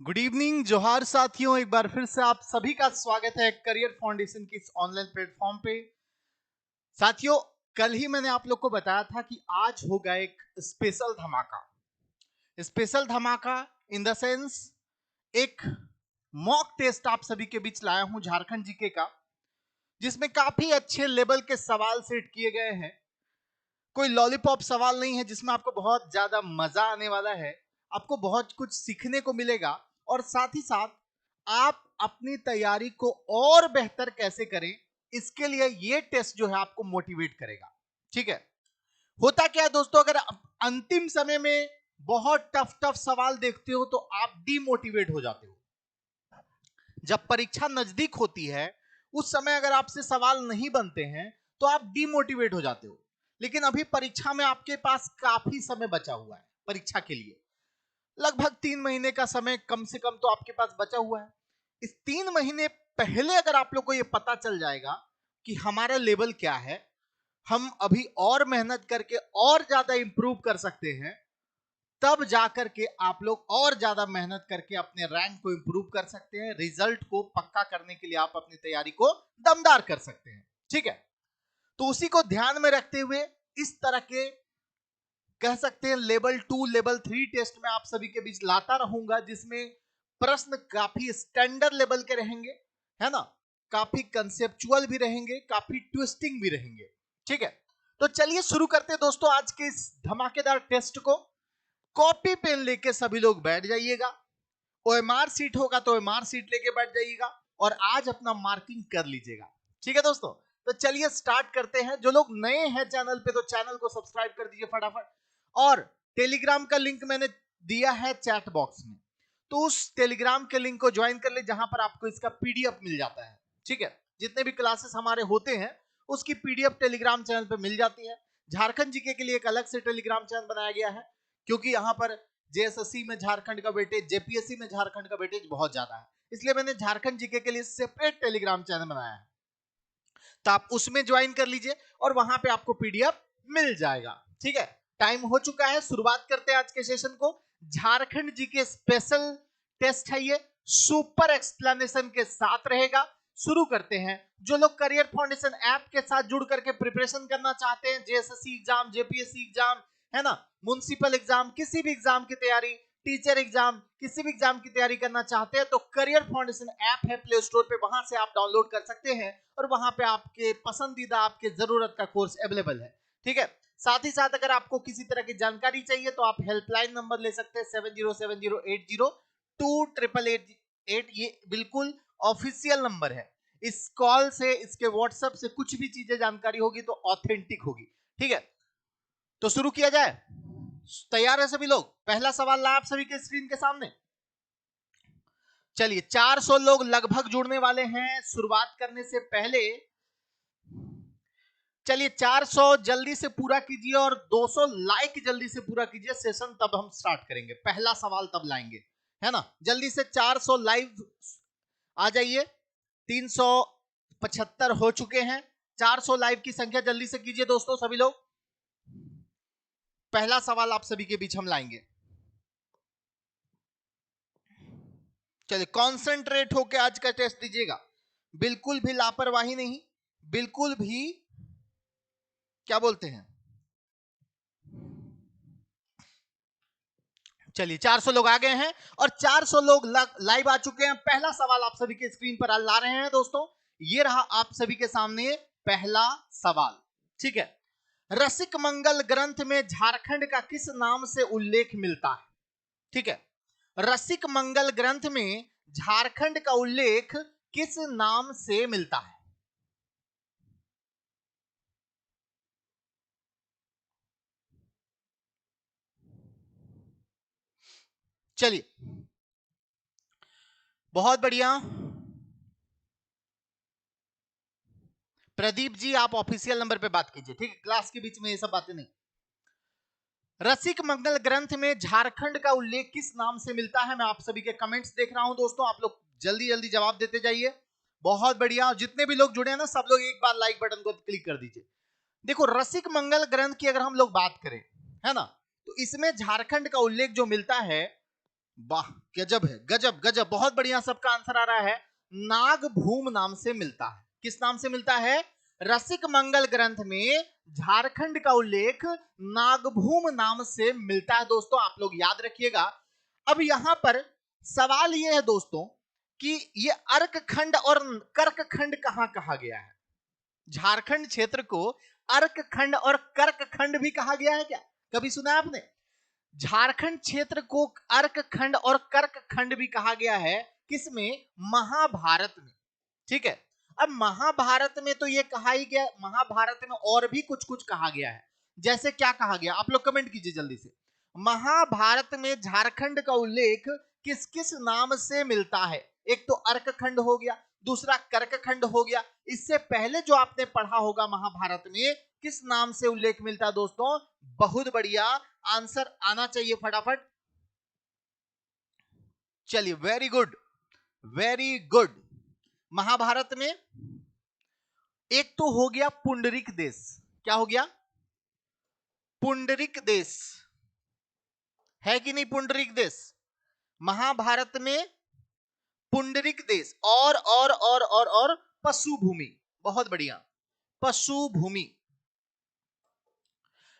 Good evening, जोहार साथियों। एक बार फिर से आप सभी का स्वागत है करियर फाउंडेशन की इस ऑनलाइन प्लेटफॉर्म पे। साथियों, कल ही मैंने आप लोग को बताया था कि आज होगा एक स्पेशल धमाका। स्पेशल धमाका इन द सेंस एक मॉक टेस्ट आप सभी के बीच लाया हूं झारखंड जीके का, जिसमें काफी अच्छे लेवल के सवाल सेट किए गए हैं। कोई लॉलीपॉप सवाल नहीं है जिसमें आपको बहुत ज्यादा मजा आने वाला है। आपको बहुत कुछ सीखने को मिलेगा और साथ ही साथ आप अपनी तैयारी को और बेहतर कैसे करें, इसके लिए ये टेस्ट जो है आपको मोटिवेट करेगा। ठीक है। होता क्या है दोस्तों, अगर अंतिम समय में बहुत टफ टफ सवाल देखते हो तो आप डीमोटिवेट हो जाते हो। जब परीक्षा नजदीक होती है उस समय अगर आपसे सवाल नहीं बनते हैं तो आप डीमोटिवेट हो जाते हो। लेकिन अभी परीक्षा में आपके पास काफी समय बचा हुआ है। परीक्षा के लिए लगभग 3 महीने का समय कम से कम तो आपके पास बचा हुआ है। इस 3 महीने पहले अगर आप लोग को यह पता चल जाएगा कि हमारा लेवल क्या है, हम अभी और मेहनत करके और ज्यादा इंप्रूव कर सकते हैं, तब जाकर के आप लोग और ज्यादा मेहनत करके अपने रैंक को इंप्रूव कर सकते हैं। रिजल्ट को पक्का करने के लिए आप अपनी तैयारी को दमदार कर सकते हैं। ठीक है। तो उसी को ध्यान में रखते हुए इस तरह के कह सकते हैं लेवल 2 लेवल 3 टेस्ट में आप सभी के बीच लाता रहूंगा, जिसमें प्रश्न काफी स्टैंडर्ड लेवल के रहेंगे, है ना। काफी कंसेप्चुअल भी रहेंगे, काफी ट्विस्टिंग भी रहेंगे। ठीक है। तो चलिए शुरू करते हैं दोस्तों आज के इस धमाकेदार टेस्ट को। कॉपी पेन लेके सभी लोग बैठ जाइएगा। ओएमआर सीट होगा तो ओएमआर सीट लेके बैठ जाइएगा और आज अपना मार्किंग कर लीजिएगा। ठीक है दोस्तों, तो चलिए स्टार्ट करते हैं। जो लोग नए हैं चैनल पे तो चैनल को सब्सक्राइब कर दीजिए फटाफट। और टेलीग्राम का लिंक मैंने दिया है चैट बॉक्स में, तो उस टेलीग्राम के लिंक को ज्वाइन कर ले जहां पर आपको इसका पीडीएफ मिल जाता है। ठीक है। जितने भी क्लासेस हमारे होते हैं उसकी पीडीएफ टेलीग्राम चैनल पे मिल जाती है। झारखंड जीके के लिए एक अलग से टेलीग्राम चैनल बनाया गया है, क्योंकि यहाँ पर जेएसएससी में झारखंड का वेटेज, जेपीएससी में झारखंड का वेटेज बहुत ज्यादा है, इसलिए मैंने झारखंड जीके के लिए सेपरेट टेलीग्राम चैनल बनाया है। तो आप उसमें ज्वाइन कर लीजिए और वहां पे आपको पीडीएफ मिल जाएगा। ठीक है। टाइम हो चुका है, शुरुआत करते हैं आज के सेशन को। झारखंड जीके स्पेशल टेस्ट है, ये सुपर एक्सप्लेनेशन के साथ रहेगा। शुरू करते हैं। जो लोग करियर फाउंडेशन ऐप के साथ जुड़ करके प्रिपरेशन करना चाहते हैं, जेएसएससी एग्जाम, जेपीएससी एग्जाम, है ना, म्युनिसिपल एग्जाम, किसी भी एग्जाम की तैयारी, टीचर एग्जाम, किसी भी एग्जाम की तैयारी करना चाहते हैं तो करियर फाउंडेशन ऐप है प्ले स्टोर पे, वहां से आप डाउनलोड कर सकते हैं और वहां पे आपके पसंदीदा, आपके जरूरत का कोर्स अवेलेबल है। ठीक है। साथ ही साथ अगर आपको किसी तरह की जानकारी चाहिए तो आप हेल्पलाइन नंबर ले सकते हैं 7070802888। ये बिल्कुल ऑफिशियल नंबर है। इस कॉल से, इसके व्हाट्सएप से कुछ भी चीजें जानकारी होगी तो ऑथेंटिक होगी। ठीक है। तो शुरू किया जाए। तैयार है सभी लोग? पहला सवाल ला आप सभी के स्क्रीन के सामने। चलिए, 400 लोग लगभग जुड़ने वाले हैं शुरुआत करने से पहले। चलिए 400 जल्दी से पूरा कीजिए और 200 लाइक जल्दी से पूरा कीजिए सेशन, तब हम स्टार्ट करेंगे। पहला सवाल तब लाएंगे, है ना। जल्दी से 400 लाइव आ जाइए। 375 हो चुके हैं। 400 लाइव की संख्या जल्दी से कीजिए दोस्तों सभी लोग। पहला सवाल आप सभी के बीच हम लाएंगे। चलिए, कॉन्सेंट्रेट होकर आज का टेस्ट दीजिएगा, बिल्कुल भी लापरवाही नहीं, बिल्कुल भी क्या बोलते हैं। चलिए, 400 लोग आ गए हैं और 400 लोग लाइव आ चुके हैं। पहला सवाल आप सभी के स्क्रीन पर ला रहे हैं दोस्तों। ये रहा आप सभी के सामने पहला सवाल। ठीक है। रसिक मंगल ग्रंथ में झारखंड का किस नाम से उल्लेख मिलता है? ठीक है। रसिक मंगल ग्रंथ में झारखंड का उल्लेख किस नाम से मिलता है? चलिए, बहुत बढ़िया। प्रदीप जी, आप ऑफिशियल नंबर पे बात कीजिए। ठीक है, क्लास के बीच में ये सब बातें नहीं। रसिक मंगल ग्रंथ में झारखंड का उल्लेख किस नाम से मिलता है? मैं आप सभी के कमेंट्स देख रहा हूं दोस्तों, आप लोग जल्दी जल्दी जवाब देते जाइए। बहुत बढ़िया। जितने भी लोग जुड़े हैं ना, सब लोग एक बार लाइक बटन को क्लिक कर दीजिए। देखो, रसिक मंगल ग्रंथ की अगर हम लोग बात करें, है ना, तो इसमें झारखंड का उल्लेख जो मिलता है वाह, गजब है, गजब गजब, बहुत बढ़िया, सबका आंसर आ रहा है। नागभूम नाम से मिलता है। किस नाम से मिलता है? रसिक मंगल ग्रंथ में झारखंड का उल्लेख नागभूम नाम से मिलता है। दोस्तों आप लोग याद रखिएगा। अब यहां पर सवाल यह है दोस्तों कि ये अर्कखंड और कर्कखंड कहां कहा गया है? झारखंड क्षेत्र को अर्कखंड और कर्कखंड भी कहा गया है क्या? कभी सुना आपने? झारखंड क्षेत्र को अर्कखंड और कर्कखंड भी कहा गया है। किसमें? महाभारत में। ठीक है। अब महाभारत में तो ये कहा ही गया, महाभारत में और भी कुछ कुछ कहा गया है। जैसे क्या कहा गया, आप लोग कमेंट कीजिए जल्दी से। महाभारत में झारखंड का उल्लेख किस किस नाम से मिलता है? एक तो अर्कखंड हो गया, दूसरा कर्कखंड हो गया। इससे पहले जो आपने पढ़ा होगा महाभारत में किस नाम से उल्लेख मिलता है दोस्तों? बहुत बढ़िया, आंसर आना चाहिए फटाफट। चलिए, very good, very good. Mahabharata में एक तो हो गया पुंडरिक देश। क्या हो गया? पुंडरिक देश है कि नहीं? पुंडरिक देश महाभारत में, पुंडरिक देश और पशु भूमि। बहुत बढ़िया, पशु भूमि।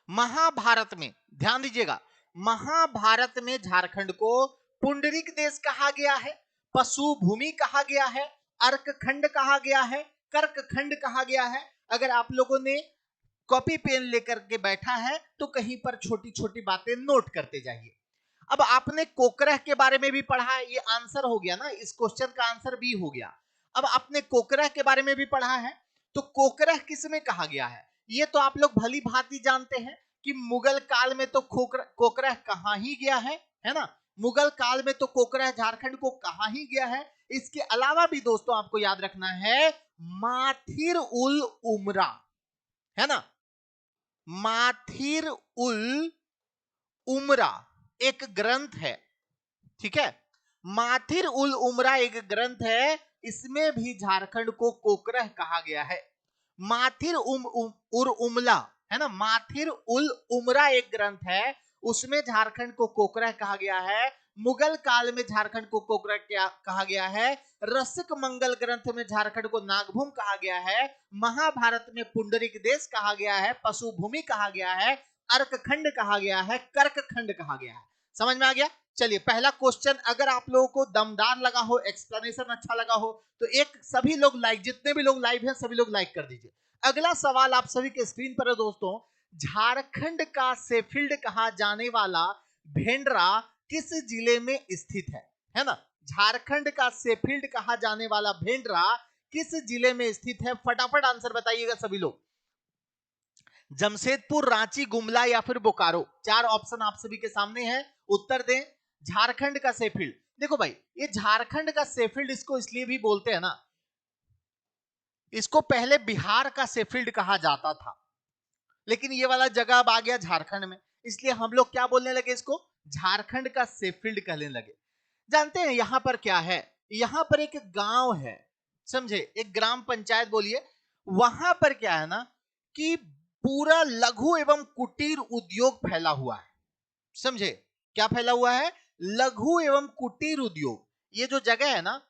महाभारत में ध्यान दीजिएगा, महाभारत में झारखंड को पुंडरिक देश कहा गया है, पशु भूमि कहा गया है, अर्कखंड कहा गया है, कर्कखंड कहा गया है। अगर आप लोगों ने कॉपी पेन लेकर के बैठा है तो कहीं पर छोटी छोटी बातें नोट करते जाइए। अब आपने कोकरह के बारे में भी पढ़ा है, ये आंसर हो गया ना, इस क्वेश्चन का आंसर भी हो गया। अब आपने कोकरह के बारे में भी पढ़ा है, तो कोकरह किस में कहा गया है? ये तो आप लोग भली भांति जानते हैं कि मुगल काल में तो कोकरह कहां ही गया है ना? मुगल काल में तो कोकरह झारखंड को कहां ही गया है। इसके अलावा भी दोस्तों आपको याद रखना है, माथिर उल उमरा, है ना? माथिर उल उमरा एक ग्रंथ है। ठीक है, माथिर उल उमरा एक ग्रंथ है, इसमें भी झारखंड को कोकरह कहा गया है। माथिर उर उमला, है ना? माथिर उल उमरा एक ग्रंथ है, उसमें झारखंड को कोकरह कहा गया है। मुगल काल में झारखंड को कोकरह कहा गया है। रसिक मंगल ग्रंथ में झारखंड को नागभूम कहा गया है। महाभारत में पुंडरिक देश कहा गया है, पशु भूमि कहा गया है, अर्कखंड कहा गया है, कर्कखंड कहा गया है। समझ में आ गया? चलिए, पहला क्वेश्चन अगर आप लोगों को दमदार लगा हो, एक्सप्लेनेशन अच्छा लगा हो, तो एक सभी लोग लाइक, जितने भी लोग लाइव हैं सभी लोग लाइक कर दीजिए। अगला सवाल आप सभी के स्क्रीन पर है दोस्तों। झारखंड का शेफील्ड कहा जाने वाला भेंडरा किस जिले में स्थित है ना? झारखंड का शेफील्ड कहा जाने वाला भेंडरा किस जिले में स्थित है? फटाफट आंसर बताइएगा सभी लोग। जमशेदपुर, रांची, गुमला या फिर बोकारो? चार ऑप्शन आप सभी के सामने है, उत्तर दें। झारखंड का शेफील्ड, देखो भाई, ये झारखंड का शेफील्ड इसको इसलिए भी बोलते हैं ना, इसको पहले बिहार का शेफील्ड कहा जाता था, लेकिन ये वाला जगह अब आ गया झारखंड में, इसलिए हम लोग क्या बोलने लगे? इसको झारखंड का शेफील्ड कहने लगे। जानते हैं यहां पर क्या है? यहां पर एक गांव है, समझे? एक ग्राम पंचायत बोलिए। वहां पर क्या है ना कि पूरा लघु एवं कुटीर उद्योग फैला हुआ है। समझे? क्या फैला हुआ है? लघु एवं कुटीर उद्योग। ये जो जगह है ना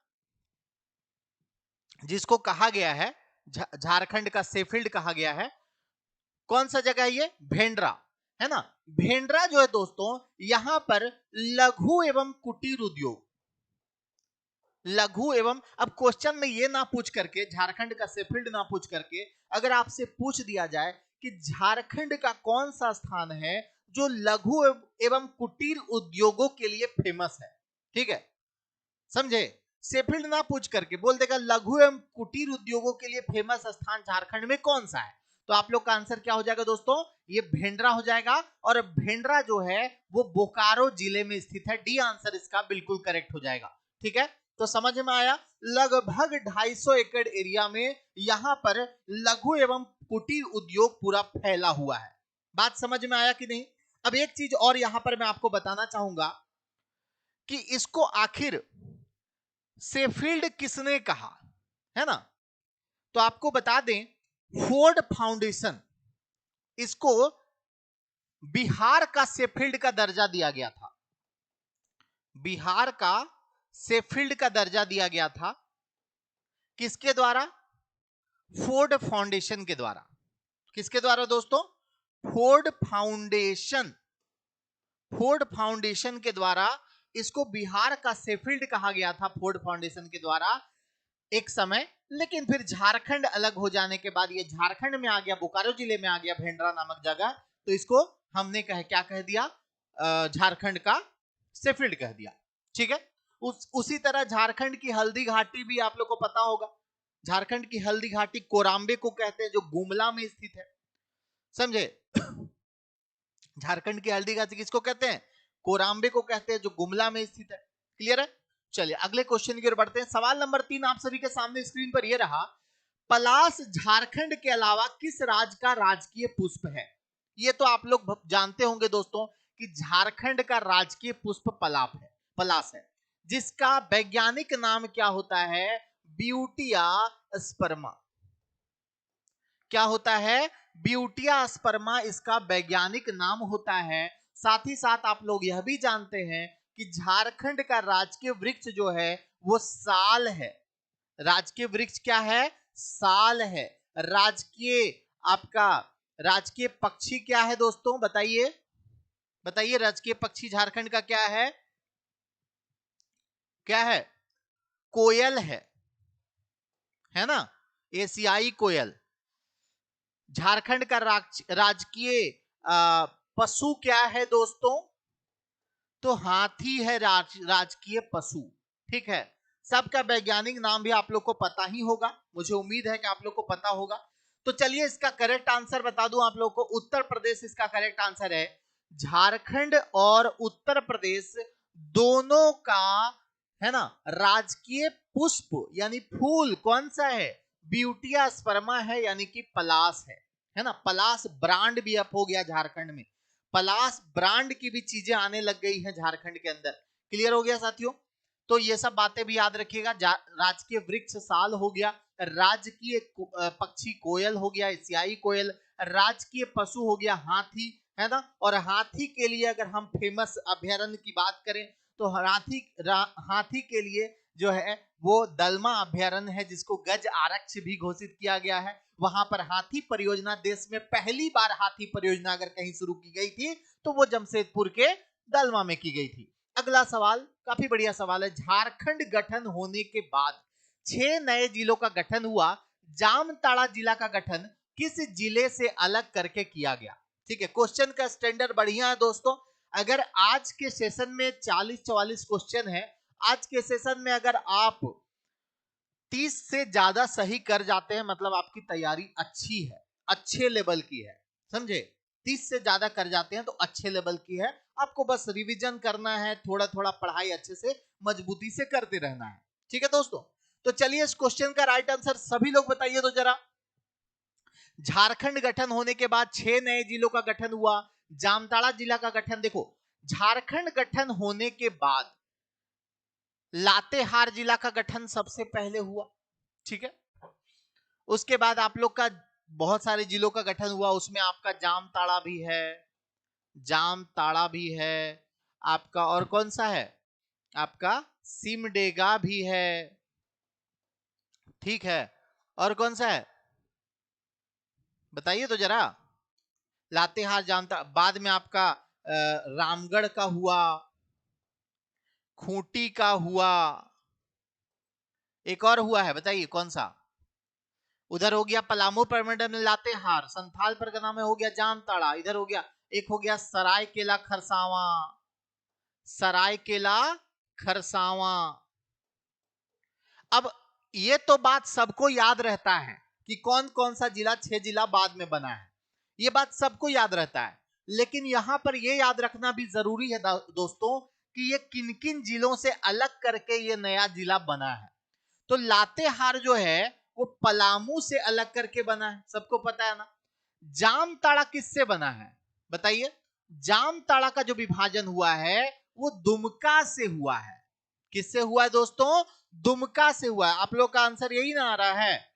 जिसको कहा गया है झारखंड का शेफील्ड कहा गया है, कौन सा जगह है ये? भेंडरा, है ना? भेंडरा जो है दोस्तों, यहां पर लघु एवं कुटीर उद्योग, लघु एवं, अब क्वेश्चन में ये ना पूछ करके, झारखंड का शेफील्ड ना पूछ करके, अगर आपसे पूछ दिया जाए कि झारखंड का कौन सा स्थान है जो लघु एवं कुटीर उद्योगों के लिए फेमस है, ठीक है, समझे? शेफील्ड ना पूछ करके बोल देगा लघु एवं कुटीर उद्योगों के लिए फेमस स्थान झारखंड में कौन सा है, तो आप लोग का आंसर क्या हो जाएगा दोस्तों? ये भेंडरा हो जाएगा। और भेंडरा जो है वो बोकारो जिले में स्थित है। डी आंसर इसका बिल्कुल करेक्ट हो जाएगा। ठीक है, तो समझ में आया? लगभग 250 एकड़ एरिया में यहां पर लघु एवं कुटीर उद्योग पूरा फैला हुआ है। बात समझ में आया कि नहीं? अब एक चीज और यहां पर मैं आपको बताना चाहूंगा कि इसको आखिर शेफील्ड किसने कहा, है ना? तो आपको बता दें, फोर्ड फाउंडेशन, इसको बिहार का शेफील्ड का दर्जा दिया गया था। बिहार का शेफील्ड का दर्जा दिया गया था किसके द्वारा? फोर्ड फाउंडेशन के द्वारा। किसके द्वारा दोस्तों? Ford foundation. फोर्ड फाउंडेशन के द्वारा इसको बिहार का शेफील्ड कहा गया था, फोर्ड फाउंडेशन के द्वारा एक समय। लेकिन फिर झारखंड अलग हो जाने के बाद ये झारखंड में आ गया, बोकारो जिले में आ गया भेंडरा नामक जगह, तो इसको हमने क्या कह दिया? झारखंड का शेफील्ड कह दिया। ठीक है। उसी तरह झारखंड की हल्दी घाटी भी आप लोग को पता होगा। झारखंड की हल्दी घाटी कोराम्बे को कहते हैं, जो गुमला में स्थित है। समझे? झारखंड की हल्दी घाटी किसको कहते हैं? कोराम्बे को कहते हैं, जो गुमला में स्थित है। क्लियर है? चलिए अगले क्वेश्चन की ओर बढ़ते हैं। सवाल नंबर 3 आप सभी के सामने स्क्रीन पर यह रहा। पलास झारखंड के अलावा किस राज्य का राजकीय पुष्प है? ये तो आप लोग जानते होंगे दोस्तों कि झारखंड का राजकीय पुष्प पलास है, जिसका वैज्ञानिक नाम क्या होता है? ब्यूटिया स्पर्मा। क्या होता है? ब्यूटिया स्पर्मा इसका वैज्ञानिक नाम होता है। साथ ही साथ आप लोग यह भी जानते हैं कि झारखंड का राजकीय वृक्ष जो है वो साल है। राजकीय वृक्ष क्या है? साल है। राजकीय आपका राजकीय पक्षी क्या है दोस्तों? बताइए बताइए, राजकीय पक्षी झारखंड का क्या है? क्या है? कोयल है ना? एशियाई कोयल। झारखंड का राजकीय पशु क्या है दोस्तों? तो हाथी है राजकीय पशु। ठीक है। सबका वैज्ञानिक नाम भी आप लोग को पता ही होगा, मुझे उम्मीद है कि आप लोग को पता होगा। तो चलिए इसका करेक्ट आंसर बता दूं आप लोग को। उत्तर प्रदेश इसका करेक्ट आंसर है। झारखंड और उत्तर प्रदेश दोनों का है ना राजकीय पुष्प यानी फूल कौन सा है? ब्यूटिया स्पर्मा है, यानी कि पलास है ना। पलास ब्रांड भी अब हो गया झारखंड में। पलास ब्रांड की भी चीजें आने लग गई हैं झारखंड के अंदर। क्लियर हो गया साथियों? तो ये सब बातें भी याद रखिएगा। राजकीय वृक्ष साल हो गया, राजकीय पक्षी कोयल हो गया, एशियाई कोयल। राजकीय पशु हो गया हाथी, है ना। और हाथी के लिए अगर हम फेमस अभ्यारण्य की बात करें तो हाथी के लिए जो है वो दलमा अभ्यारण्य है, जिसको गज आरक्ष भी घोषित किया गया है। वहां पर हाथी परियोजना, देश में पहली बार हाथी परियोजना अगर कहीं शुरू की गई थी तो वो जमशेदपुर के दलमा में की गई थी। अगला सवाल काफी बढ़िया सवाल है। झारखंड गठन होने के बाद 6 नए जिलों का गठन हुआ। जामताड़ा जिला का गठन किस जिले से अलग करके किया गया? ठीक है, क्वेश्चन का स्टैंडर्ड बढ़िया है दोस्तों। अगर आज के सेशन में 40-44 क्वेश्चन है, आज के सेशन में अगर आप 30 से ज्यादा सही कर जाते हैं मतलब आपकी तैयारी अच्छी है, अच्छे लेवल की है। समझे? 30 से ज्यादा कर जाते हैं तो अच्छे लेवल की है। आपको बस रिवीजन करना है, थोड़ा थोड़ा पढ़ाई अच्छे से मजबूती से करते रहना है। ठीक है दोस्तों? तो चलिए इस क्वेश्चन का राइट आंसर सभी लोग बताइए तो जरा। झारखंड गठन होने के बाद 6 नए जिलों का गठन हुआ। जामताड़ा जिला का गठन, देखो झारखंड गठन होने के बाद लातेहार जिला का गठन सबसे पहले हुआ। ठीक है। उसके बाद आप लोग का बहुत सारे जिलों का गठन हुआ, उसमें आपका जामताड़ा भी है, जामताड़ा भी है आपका, और कौन सा है आपका? सिमडेगा भी है। ठीक है। और कौन सा है बताइए तो जरा। लातेहार जामताड़ा, बाद में आपका रामगढ़ का हुआ, खूंटी का हुआ, एक और हुआ है, बताइए कौन सा? उधर हो गया पलामू प्रमंडल में लातेहार, संथाल परगना में हो गया जामताड़ा, इधर हो गया एक हो गया सरायकेला खरसावां, सरायकेला खरसावां। अब ये तो बात सबको याद रहता है कि कौन कौन सा जिला 6 जिला बाद में बना है, ये बात सबको याद रहता है। लेकिन यहां पर ये याद रखना भी जरूरी है दोस्तों कि ये किन किन जिलों से अलग करके ये नया जिला बना है। तो लातेहार जो है वो पलामू से अलग करके बना है, सबको पता है ना। जामताड़ा किससे बना है बताइए? जामताड़ा का जो विभाजन हुआ है वो दुमका से हुआ है। किससे हुआ है दोस्तों? दुमका से हुआ है। आप लोग का आंसर यही ना आ रहा है?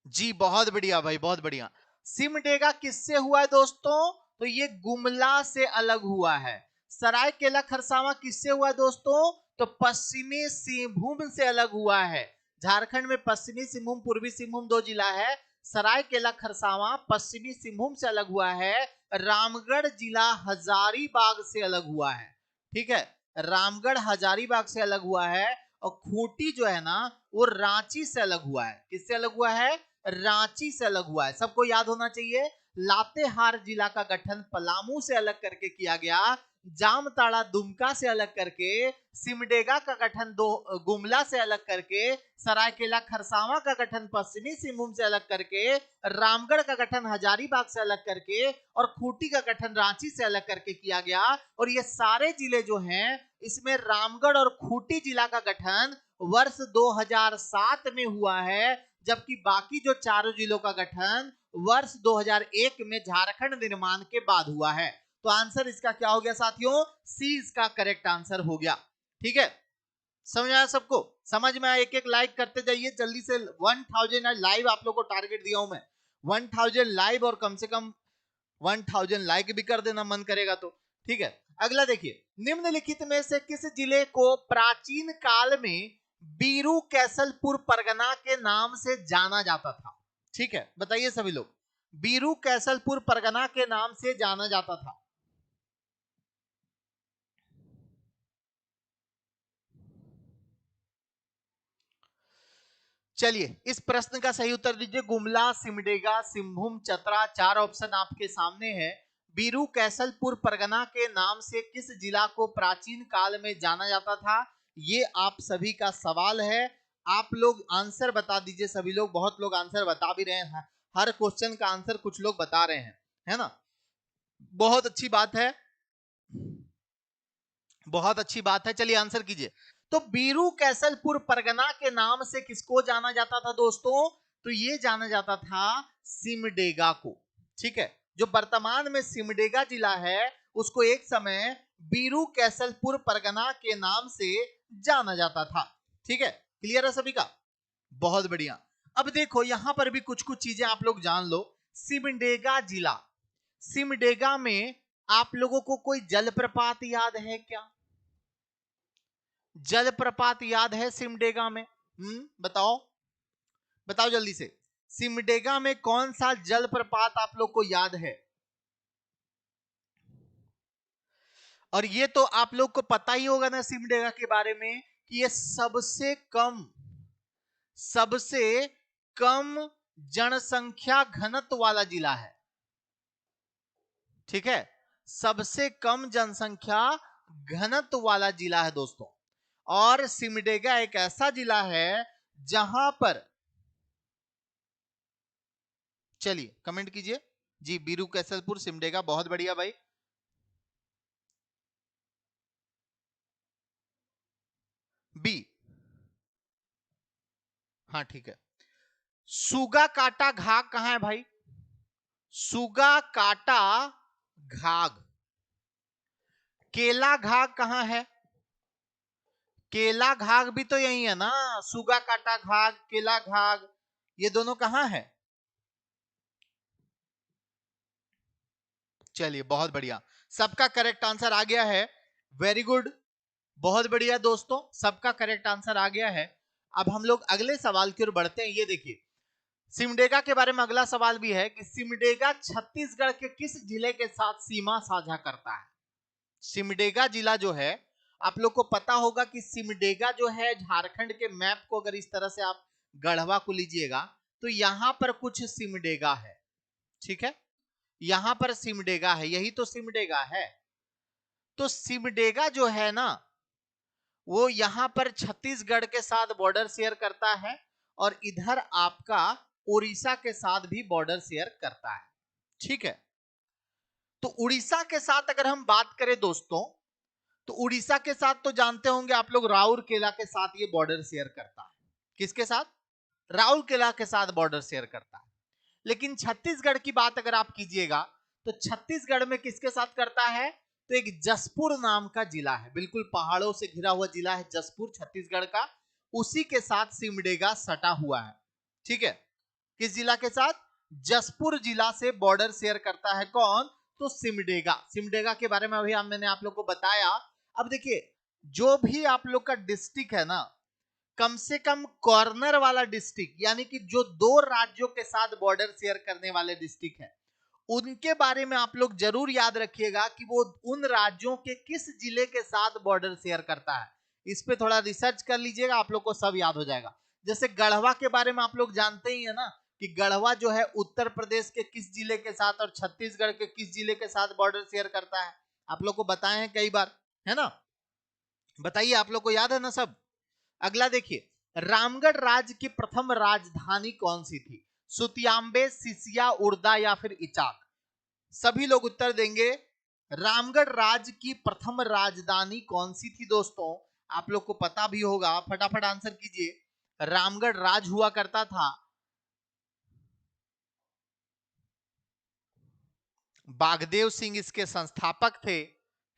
जी बहुत बढ़िया भाई, बहुत बढ़िया। सिमडेगा किससे हुआ है दोस्तों? तो ये गुमला से अलग हुआ है। सरायकेला खरसावां किससे हुआ दोस्तों? तो पश्चिमी सिंहभूम से अलग हुआ है। झारखंड में पश्चिमी सिंहभूम, पूर्वी सिंहभूम 2 जिला है। सरायकेला खरसावां पश्चिमी सिंहभूम से अलग हुआ है। रामगढ़ जिला हजारीबाग से अलग हुआ है। ठीक है, रामगढ़ हजारीबाग से अलग हुआ है। और खूंटी जो है ना वो रांची से अलग हुआ है। किससे अलग हुआ है? रांची से अलग हुआ है। सबको याद होना चाहिए। लातेहार जिला का गठन पलामू से अलग करके किया गया। जामताड़ा दुमका से अलग करके, सिमडेगा का गठन गुमला से अलग करके, सरायकेला खरसावां का गठन पश्चिमी सिंहभूम से अलग करके, रामगढ़ का गठन हजारीबाग से अलग करके और खूंटी का गठन रांची से अलग करके किया गया। और ये सारे जिले जो हैं इसमें रामगढ़ और खूंटी जिला का गठन वर्ष 2007 में हुआ है, जबकि बाकी जो चारों जिलों का गठन वर्ष 2001 में झारखंड निर्माण के बाद हुआ है। तो आंसर इसका क्या हो गया साथियों? सी इसका करेक्ट आंसर हो गया। ठीक है, समझ आया सबको? समझ में आया? एक एक लाइक करते जाइए जल्दी से। 1000 लाइव आप लोग को टारगेट दिया हूं मैं, 1000 लाइव, और कम से कम 1000 लाइक भी कर देना मन करेगा तो। ठीक है, अगला देखिए, निम्नलिखित में से किस जिले को प्राचीन काल में बीरू कैसलपुर परगना के नाम से जाना जाता था? ठीक है, बताइए सभी लोग। बीरू कैसलपुर परगना के नाम से जाना जाता था। चलिए इस प्रश्न का सही उत्तर दीजिए। गुमला, सिमडेगा, सिंहभूम, चतरा, 4 ऑप्शन आपके सामने है। बीरू कैसलपुर परगना के नाम से किस जिला को प्राचीन काल में जाना जाता था? ये आप सभी का सवाल है। आप लोग आंसर बता दीजिए सभी लोग। बहुत लोग आंसर बता भी रहे हैं, हर क्वेश्चन का आंसर कुछ लोग बता रहे हैं, है ना? बहुत अच्छी बात है, बहुत अच्छी बात है। चलिए आंसर कीजिए। तो बीरू कैसलपुर परगना के नाम से किसको जाना जाता था दोस्तों? तो ये जाना जाता था सिमडेगा को। ठीक है, जो वर्तमान में सिमडेगा जिला है उसको एक समय बीरू कैसलपुर परगना के नाम से जाना जाता था। ठीक है, क्लियर है सभी का? बहुत बढ़िया। अब देखो यहां पर भी कुछ कुछ चीजें आप लोग जान लो। सिमडेगा जिला, सिमडेगा में आप लोगों को कोई जलप्रपात याद है क्या? जलप्रपात याद है सिमडेगा में? बताओ, बताओ जल्दी से। सिमडेगा में कौन सा जलप्रपात आप लोग को याद है? और ये तो आप लोग को पता ही होगा ना सिमडेगा के बारे में कि ये सबसे कम जनसंख्या घनत्व वाला जिला है। ठीक है, सबसे कम जनसंख्या घनत्व वाला जिला है दोस्तों। और सिमडेगा एक ऐसा जिला है जहां पर, चलिए कमेंट कीजिए जी। बीरू कैसलपुर सिमडेगा, बहुत बढ़िया भाई। बी, हाँ ठीक है। सुगा काटा घाग कहां है भाई? सुगा काटा घाग। केला घाग कहां है? केला घाग भी तो यही है ना। सुगा काटा घाग, केला घाग, ये दोनों कहां है? चलिए बहुत बढ़िया, सबका करेक्ट आंसर आ गया है। वेरी गुड, बहुत बढ़िया दोस्तों, सबका करेक्ट आंसर आ गया है। अब हम लोग अगले सवाल की ओर बढ़ते हैं। ये देखिए, सिमडेगा के बारे में अगला सवाल भी है कि सिमडेगा छत्तीसगढ़ के किस जिले के साथ सीमा साझा करता है? सिमडेगा जिला जो है, आप लोग को पता होगा कि सिमडेगा जो है झारखंड के मैप को अगर इस तरह से आप गढ़वा को लीजिएगा तो यहां पर कुछ सिमडेगा है। ठीक है, यहां पर सिमडेगा है, यही तो सिमडेगा है। तो सिमडेगा जो है ना वो यहां पर छत्तीसगढ़ के साथ बॉर्डर शेयर करता है और इधर आपका उड़ीसा के साथ भी बॉर्डर शेयर करता है। ठीक है, तो उड़ीसा के साथ अगर हम बात करें दोस्तों, तो उड़ीसा के साथ तो जानते होंगे आप लोग, राउरकेला के साथ ये बॉर्डर शेयर करता है। किसके साथ? राउरकेला के साथ बॉर्डर शेयर करता है। लेकिन छत्तीसगढ़ की बात अगर आप कीजिएगा तो छत्तीसगढ़ में किसके साथ करता है? तो एक जसपुर नाम का जिला है, बिल्कुल पहाड़ों से घिरा हुआ जिला है जसपुर छत्तीसगढ़ का, उसी के साथ सिमडेगा सटा हुआ है। ठीक है, किस जिला के साथ? जसपुर जिला से बॉर्डर शेयर करता है कौन? तो सिमडेगा, सिमडेगा के बारे में अभी मैंने आप लोग को बताया। अब देखिए, जो भी आप लोग का डिस्ट्रिक्ट है ना, कम से कम कॉर्नर वाला डिस्ट्रिक्ट, यानी कि जो दो राज्यों के साथ बॉर्डर शेयर करने वाले डिस्ट्रिक्ट है, उनके बारे में आप लोग जरूर याद रखिएगा कि वो उन राज्यों के किस जिले के साथ बॉर्डर शेयर करता है। इस पे थोड़ा रिसर्च कर लीजिएगा, आप लोग को सब याद हो जाएगा। जैसे गढ़वा के बारे में आप लोग जानते ही है ना, कि गढ़वा जो है उत्तर प्रदेश के किस जिले के साथ और छत्तीसगढ़ के किस जिले के साथ बॉर्डर शेयर करता है, आप लोग को बताए हैं कई बार, है ना। बताइए, आप लोग को याद है ना सब। अगला देखिए, रामगढ़ राज्य की प्रथम राजधानी कौन सी थी? सुतियांबे, सिसिया, उर्दा या फिर इचाक? सभी लोग उत्तर देंगे। रामगढ़ राज्य की प्रथम राजधानी कौन सी थी दोस्तों? आप लोग को पता भी होगा, फटाफट आंसर कीजिए। रामगढ़ राज हुआ करता था, बागदेव सिंह इसके संस्थापक थे,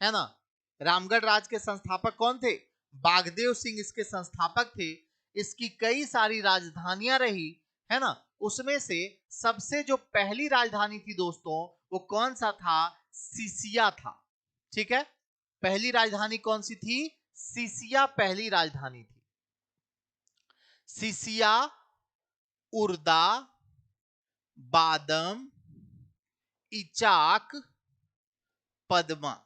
है ना। रामगढ़ राज के संस्थापक कौन थे? बागदेव सिंह इसके संस्थापक थे। इसकी कई सारी राजधानियां रही, है ना। उसमें से सबसे जो पहली राजधानी थी दोस्तों, वो कौन सा था? सिसिया था। ठीक है, पहली राजधानी कौन सी थी? सिसिया पहली राजधानी थी। सिसिया, उर्दा, बादम, इचाक, पद्मा,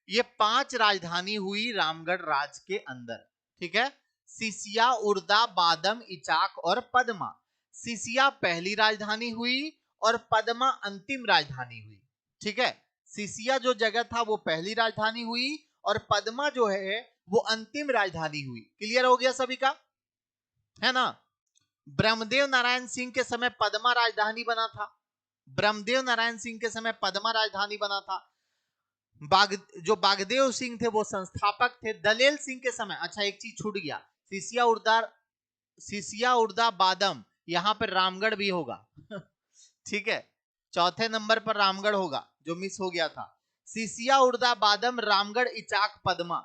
ये 5 राजधानी हुई रामगढ़ राज के अंदर। ठीक है, सिसिया, उर्दा, बादम, इचाक और पद्मा। सिसिया पहली राजधानी हुई और पद्मा अंतिम राजधानी हुई। ठीक है, सिसिया जो जगह था वो पहली राजधानी हुई और पद्मा जो है वो अंतिम राजधानी हुई। क्लियर हो गया सभी का, है ना। ब्रह्मदेव नारायण सिंह के समय पद्मा राजधानी बना था। ब्रह्मदेव नारायण सिंह के समय पद्मा राजधानी बना था। जो बागदेव सिंह थे वो संस्थापक थे। दलेल सिंह के समय, अच्छा एक चीज छूट गया, सिसिया उर्दा बादम, यहां पर रामगढ़ भी होगा ठीक है, चौथे नंबर पर रामगढ़ होगा, जो मिस हो गया था। सिसिया, उर्दा, बादम, रामगढ़, इचाक, पद्मा,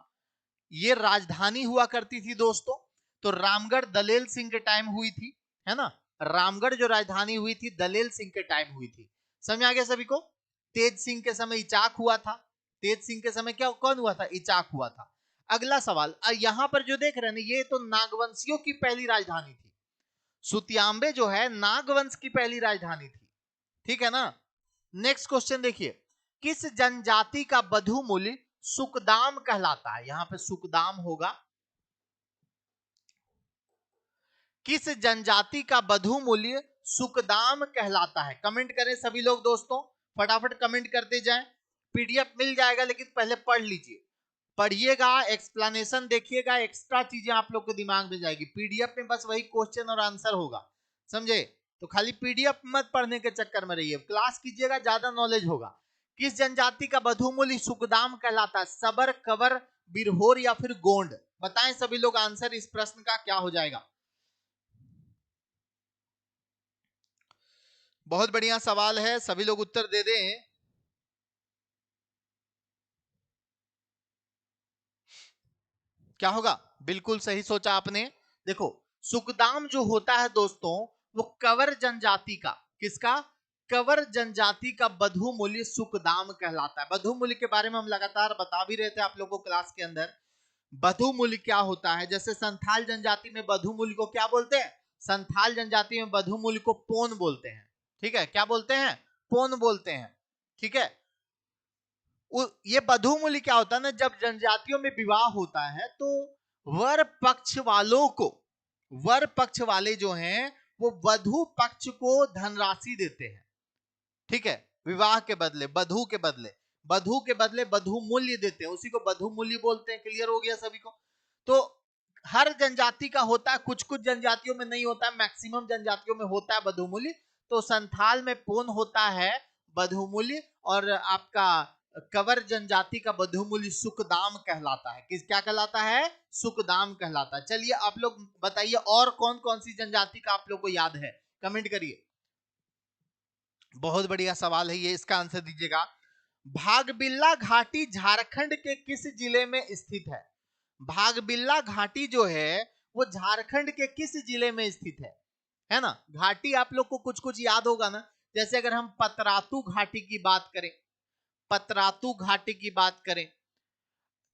ये राजधानी हुआ करती थी दोस्तों। तो रामगढ़ दलेल सिंह के टाइम हुई थी, है ना। रामगढ़ जो राजधानी हुई थी दलेल सिंह के टाइम हुई थी। समझ आ गया सभी को। तेज सिंह के समय इचाक हुआ था। तेज सिंह के समय क्या कौन हुआ था? इचाक हुआ था। अगला सवाल, यहां पर जो देख रहे हैं ये तो नागवंशियों की पहली राजधानी थी। सुतियांबे जो है नागवंश की पहली राजधानी थी। ठीक है ना। नेक्स्ट क्वेश्चन देखिए, किस जनजाति का बधु मूल्य सुकदाम कहलाता है? यहां पे सुकदाम होगा। किस जनजाति का बधु मूल्य सुकदाम कहलाता है? कमेंट करें सभी लोग दोस्तों, फटाफट कमेंट करते जाएं। पीडीएफ मिल जाएगा, लेकिन पहले पढ़ लीजिए, पढ़िएगा, एक्सप्लेनेशन देखिएगा, एक्स्ट्रा चीजें आप लोग के दिमाग में जाएगी। पीडीएफ में बस वही क्वेश्चन और आंसर होगा, समझे। तो खाली पीडीएफ मत पढ़ने के चक्कर में रहिए, क्लास कीजिएगा, ज्यादा नॉलेज होगा। किस जनजाति का बधु मूल्य सुकदाम कहलाता है? सबर, कवर, बिरहोर या फिर गोंड? बताएं सभी लोग आंसर इस प्रश्न का क्या हो जाएगा। बहुत बढ़िया सवाल है, सभी लोग उत्तर दे दें। क्या होगा? बिल्कुल सही सोचा आपने। देखो, सुकदाम जो होता है दोस्तों, वो कवर जनजाति का, किसका? कवर जनजाति का बधु मूल्य सुकदाम कहलाता है। बधु मूल्य के बारे में हम लगातार बता भी रहे थे आप लोगों को क्लास के अंदर। बधु मूल्य क्या होता है? जैसे संथाल जनजाति में बधु मूल्य को क्या बोलते हैं? संथाल जनजाति में बधु मूल्य को पोन बोलते हैं। ठीक है, क्या बोलते हैं? पोन बोलते हैं। ठीक है, ये बधु मूल्य क्या होता है ना, जब जनजातियों में विवाह होता है तो वर पक्ष वालों को, वर पक्ष वाले जो हैं वो वधु पक्ष को धनराशि देते हैं। ठीक है, विवाह के बदले, बधु के बदले, बधु के बदले बधु मूल्य देते हैं, उसी को बधु मूल्य बोलते हैं। क्लियर हो गया सभी को। तो हर जनजाति का होता है, कुछ कुछ जनजातियों में नहीं होता है, मैक्सिमम जनजातियों में होता है बधु मूल्य। तो संथाल में पोन होता है बधु मूल्य, और आपका कवर जनजाति का बधु मूल्य सुकदाम कहलाता है। किस क्या कहलाता है? सुकदाम कहलाता है। चलिए आप लोग बताइए, और कौन कौन सी जनजाति का आप लोग को याद है, कमेंट करिए। बहुत बढ़िया सवाल है ये, इसका आंसर दीजिएगा। भागबिल्ला घाटी झारखंड के किस जिले में स्थित है? भागबिल्ला घाटी जो है वो झारखंड के किस जिले में स्थित है ना। घाटी आप लोग को कुछ कुछ याद होगा ना, जैसे अगर हम पतरातू घाटी की बात करें, पतरातू घाटी की बात करें,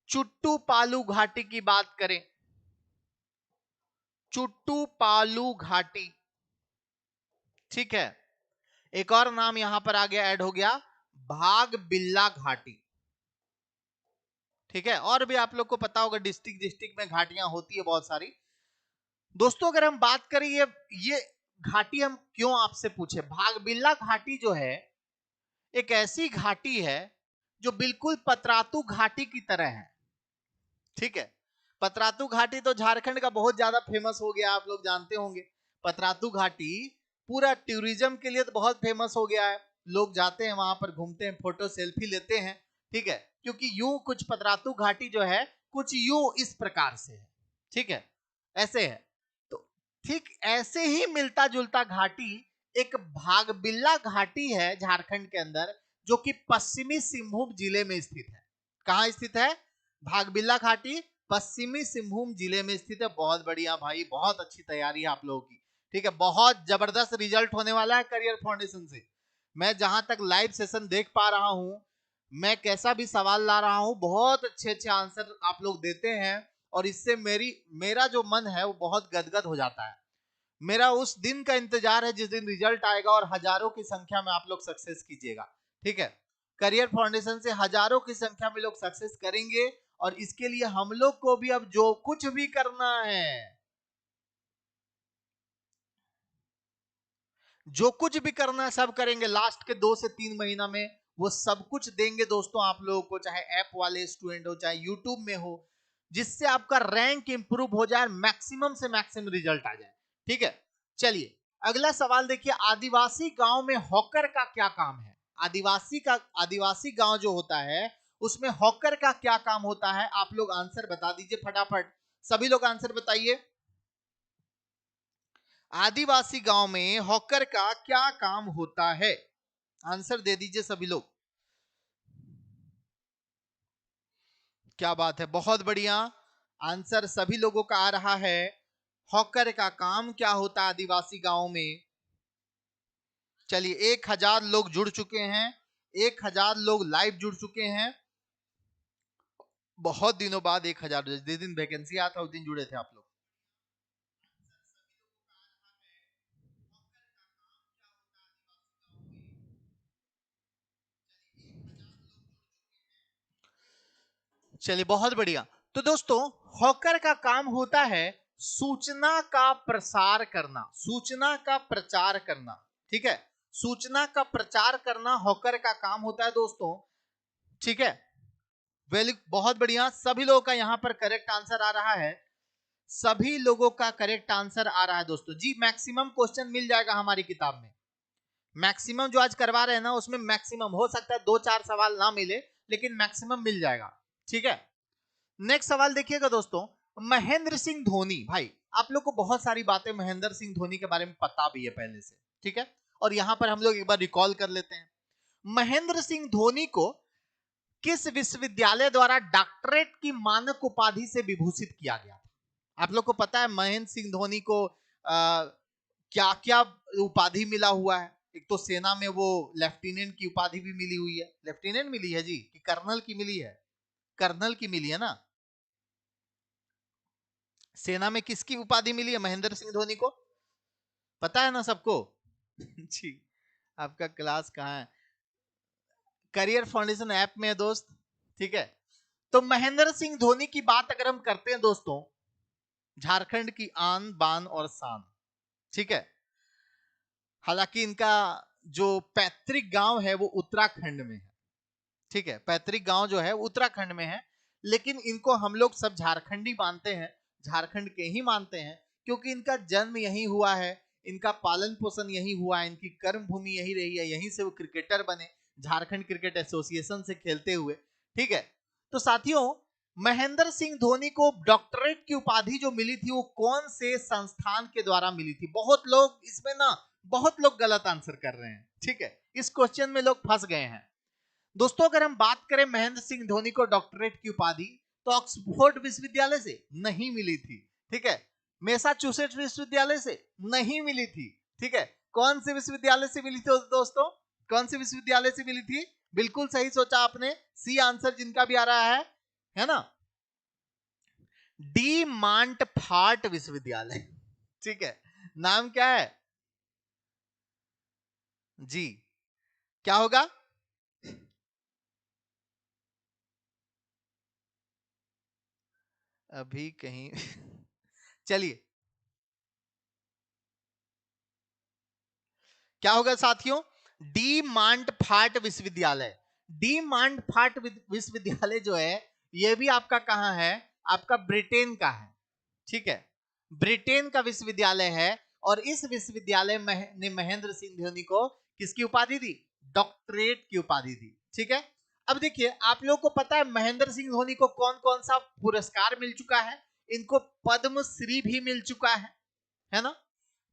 चुट्टू पालू घाटी की बात करें, चुट्टू पालू घाटी, ठीक है। एक और नाम यहां पर आगे ऐड हो गया, भाग बिल्ला घाटी, ठीक है। और भी आप लोग को पता होगा डिस्ट्रिक्ट डिस्ट्रिक्ट में घाटियां होती है बहुत सारी। दोस्तों अगर हम बात करें ये घाटी हम क्यों आपसे पूछे, भाग बिल्ला घाटी जो है एक ऐसी घाटी है जो बिल्कुल पतरातू घाटी की तरह है, ठीक है। पतरातू घाटी तो झारखंड का बहुत ज्यादा फेमस हो गया, आप लोग जानते होंगे। पतरातू घाटी पूरा टूरिज्म के लिए तो बहुत फेमस हो गया है, लोग जाते हैं वहां पर, घूमते हैं, फोटो सेल्फी लेते हैं, ठीक है। क्योंकि यूं कुछ पतरातू घाटी जो है कुछ यूं इस प्रकार से है, ठीक है, ऐसे है। तो ठीक ऐसे ही मिलता जुलता घाटी एक भागबिल्ला घाटी है झारखंड के अंदर, जो कि पश्चिमी सिंहभूम जिले में स्थित है। कहां स्थित है? भागबिल्ला घाटी पश्चिमी सिंहभूम जिले में स्थित है। बहुत बढ़िया भाई, बहुत अच्छी तैयारी है आप लोगों की, ठीक है। बहुत जबरदस्त रिजल्ट होने वाला है करियर फाउंडेशन से। मैं जहां तक लाइव सेशन देख पा रहा हूं, मैं कैसा भी सवाल ला रहा हूं, बहुत अच्छे अच्छे आंसर आप लोग देते हैं, और इससे मेरा जो मन है वो बहुत गदगद हो जाता है। मेरा उस दिन का इंतजार है जिस दिन रिजल्ट आएगा और हजारों की संख्या में आप लोग सक्सेस कीजिएगा, ठीक है। करियर फाउंडेशन से हजारों की संख्या में लोग सक्सेस करेंगे, और इसके लिए हम लोग को भी अब जो कुछ भी करना है, जो कुछ भी करना है सब करेंगे। लास्ट के 2 से 3 महीना में वो सब कुछ देंगे दोस्तों आप लोगों को, चाहे ऐप वाले स्टूडेंट हो, चाहे यूट्यूब में हो, जिससे आपका रैंक इंप्रूव हो जाए, मैक्सिमम से मैक्सिमम रिजल्ट आ जाए, ठीक है। चलिए अगला सवाल देखिए, आदिवासी गांव में हॉकर का क्या काम है? आदिवासी गांव जो होता है उसमें हॉकर का क्या काम होता है? आप लोग आंसर बता दीजिए फटाफट, सभी लोग आंसर बताइए। आदिवासी गांव में हॉकर का क्या काम होता है? आंसर दे दीजिए सभी लोग। क्या बात है, बहुत बढ़िया, आंसर सभी लोगों का आ रहा है। हॉकर का काम क्या होता है आदिवासी गांव में? चलिए 1000 लोग जुड़ चुके हैं, 1000 लोग लाइव जुड़ चुके हैं। बहुत दिनों बाद 1000, जिस दिन वैकेंसी आता उस दिन जुड़े थे आप लोग। चलिए बहुत बढ़िया। तो दोस्तों हॉकर का काम होता है सूचना का प्रसार करना, सूचना का प्रचार करना, ठीक है। सूचना का प्रचार करना हॉकर का काम होता है दोस्तों, ठीक है। वेरी बहुत बढ़िया, सभी लोगों का यहां पर करेक्ट आंसर आ रहा है, सभी लोगों का करेक्ट आंसर आ रहा है दोस्तों जी। मैक्सिमम क्वेश्चन मिल जाएगा हमारी किताब में, मैक्सिमम जो आज करवा रहे हैं ना उसमें मैक्सिमम, हो सकता है 2-4 सवाल ना मिले लेकिन मैक्सिमम मिल जाएगा, ठीक है। नेक्स्ट सवाल देखिएगा दोस्तों, महेंद्र सिंह धोनी, भाई आप लोग को बहुत सारी बातें महेंद्र सिंह धोनी के बारे में पता भी है पहले से, ठीक है। और यहां पर हम लोग एक बार रिकॉल कर लेते हैं, महेंद्र सिंह धोनी को किस विश्वविद्यालय द्वारा डॉक्टरेट की मानक उपाधि से विभूषित किया गया? आप लोग को पता है महेंद्र सिंह धोनी को क्या क्या उपाधि मिला हुआ है? एक तो सेना में वो लेफ्टिनेंट की उपाधि भी मिली हुई है, लेफ्टिनेंट मिली है जी कि कर्नल की मिली है? कर्नल की मिली है ना। सेना में किसकी उपाधि मिली है महेंद्र सिंह धोनी को? पता है ना सबको? जी, आपका क्लास कहाँ है? करियर फाउंडेशन ऐप में है दोस्त, ठीक है। तो महेंद्र सिंह धोनी की बात अगर हम करते हैं दोस्तों, झारखंड की आन बान और शान, ठीक है। हालांकि इनका जो पैतृक गांव है वो उत्तराखंड में है, ठीक है। पैतृक गांव जो है उत्तराखंड में है, लेकिन इनको हम लोग सब झारखंडी मानते हैं, झारखंड के ही मानते हैं, क्योंकि इनका जन्म यही हुआ है, इनका पालन पोषण यही हुआ है, इनकी कर्म भूमि यही रही है, यहीं से वो क्रिकेटर बने, झारखंड क्रिकेट एसोसिएशन से खेलते हुए, ठीक है। तो साथियों महेंद्र सिंह धोनी को डॉक्टरेट की उपाधि जो मिली थी वो कौन से संस्थान के द्वारा मिली थी? बहुत लोग इसमें ना, बहुत लोग गलत आंसर कर रहे हैं, ठीक है, इस क्वेश्चन में लोग फंस गए हैं दोस्तों। अगर हम बात करें महेंद्र सिंह धोनी को डॉक्टरेट की उपाधि, तो ऑक्सफोर्ड विश्वविद्यालय से नहीं मिली थी, ठीक है। मैसाचुसेट्स विश्वविद्यालय से नहीं मिली थी, ठीक है। कौन से विश्वविद्यालय से मिली थी दोस्तों? कौन से विश्वविद्यालय से मिली थी? बिल्कुल सही सोचा आपने, सी आंसर जिनका भी आ रहा है ना, डी मांट फाट विश्वविद्यालय। ठीक है, नाम क्या है जी, क्या होगा? अभी कहीं चलिए, क्या होगा साथियों? डी मांट फाट विश्वविद्यालय। डी मांट फाट विश्वविद्यालय जो है, यह भी आपका कहां है? आपका ब्रिटेन का है। ठीक है, ब्रिटेन का विश्वविद्यालय है। और इस विश्वविद्यालय ने महेंद्र सिंह धोनी को किसकी उपाधि दी? डॉक्टरेट की उपाधि दी। ठीक है, अब देखिए, आप लोग को पता है महेंद्र सिंह धोनी को कौन कौन सा पुरस्कार मिल चुका है? इनको पद्मश्री भी मिल चुका है ना।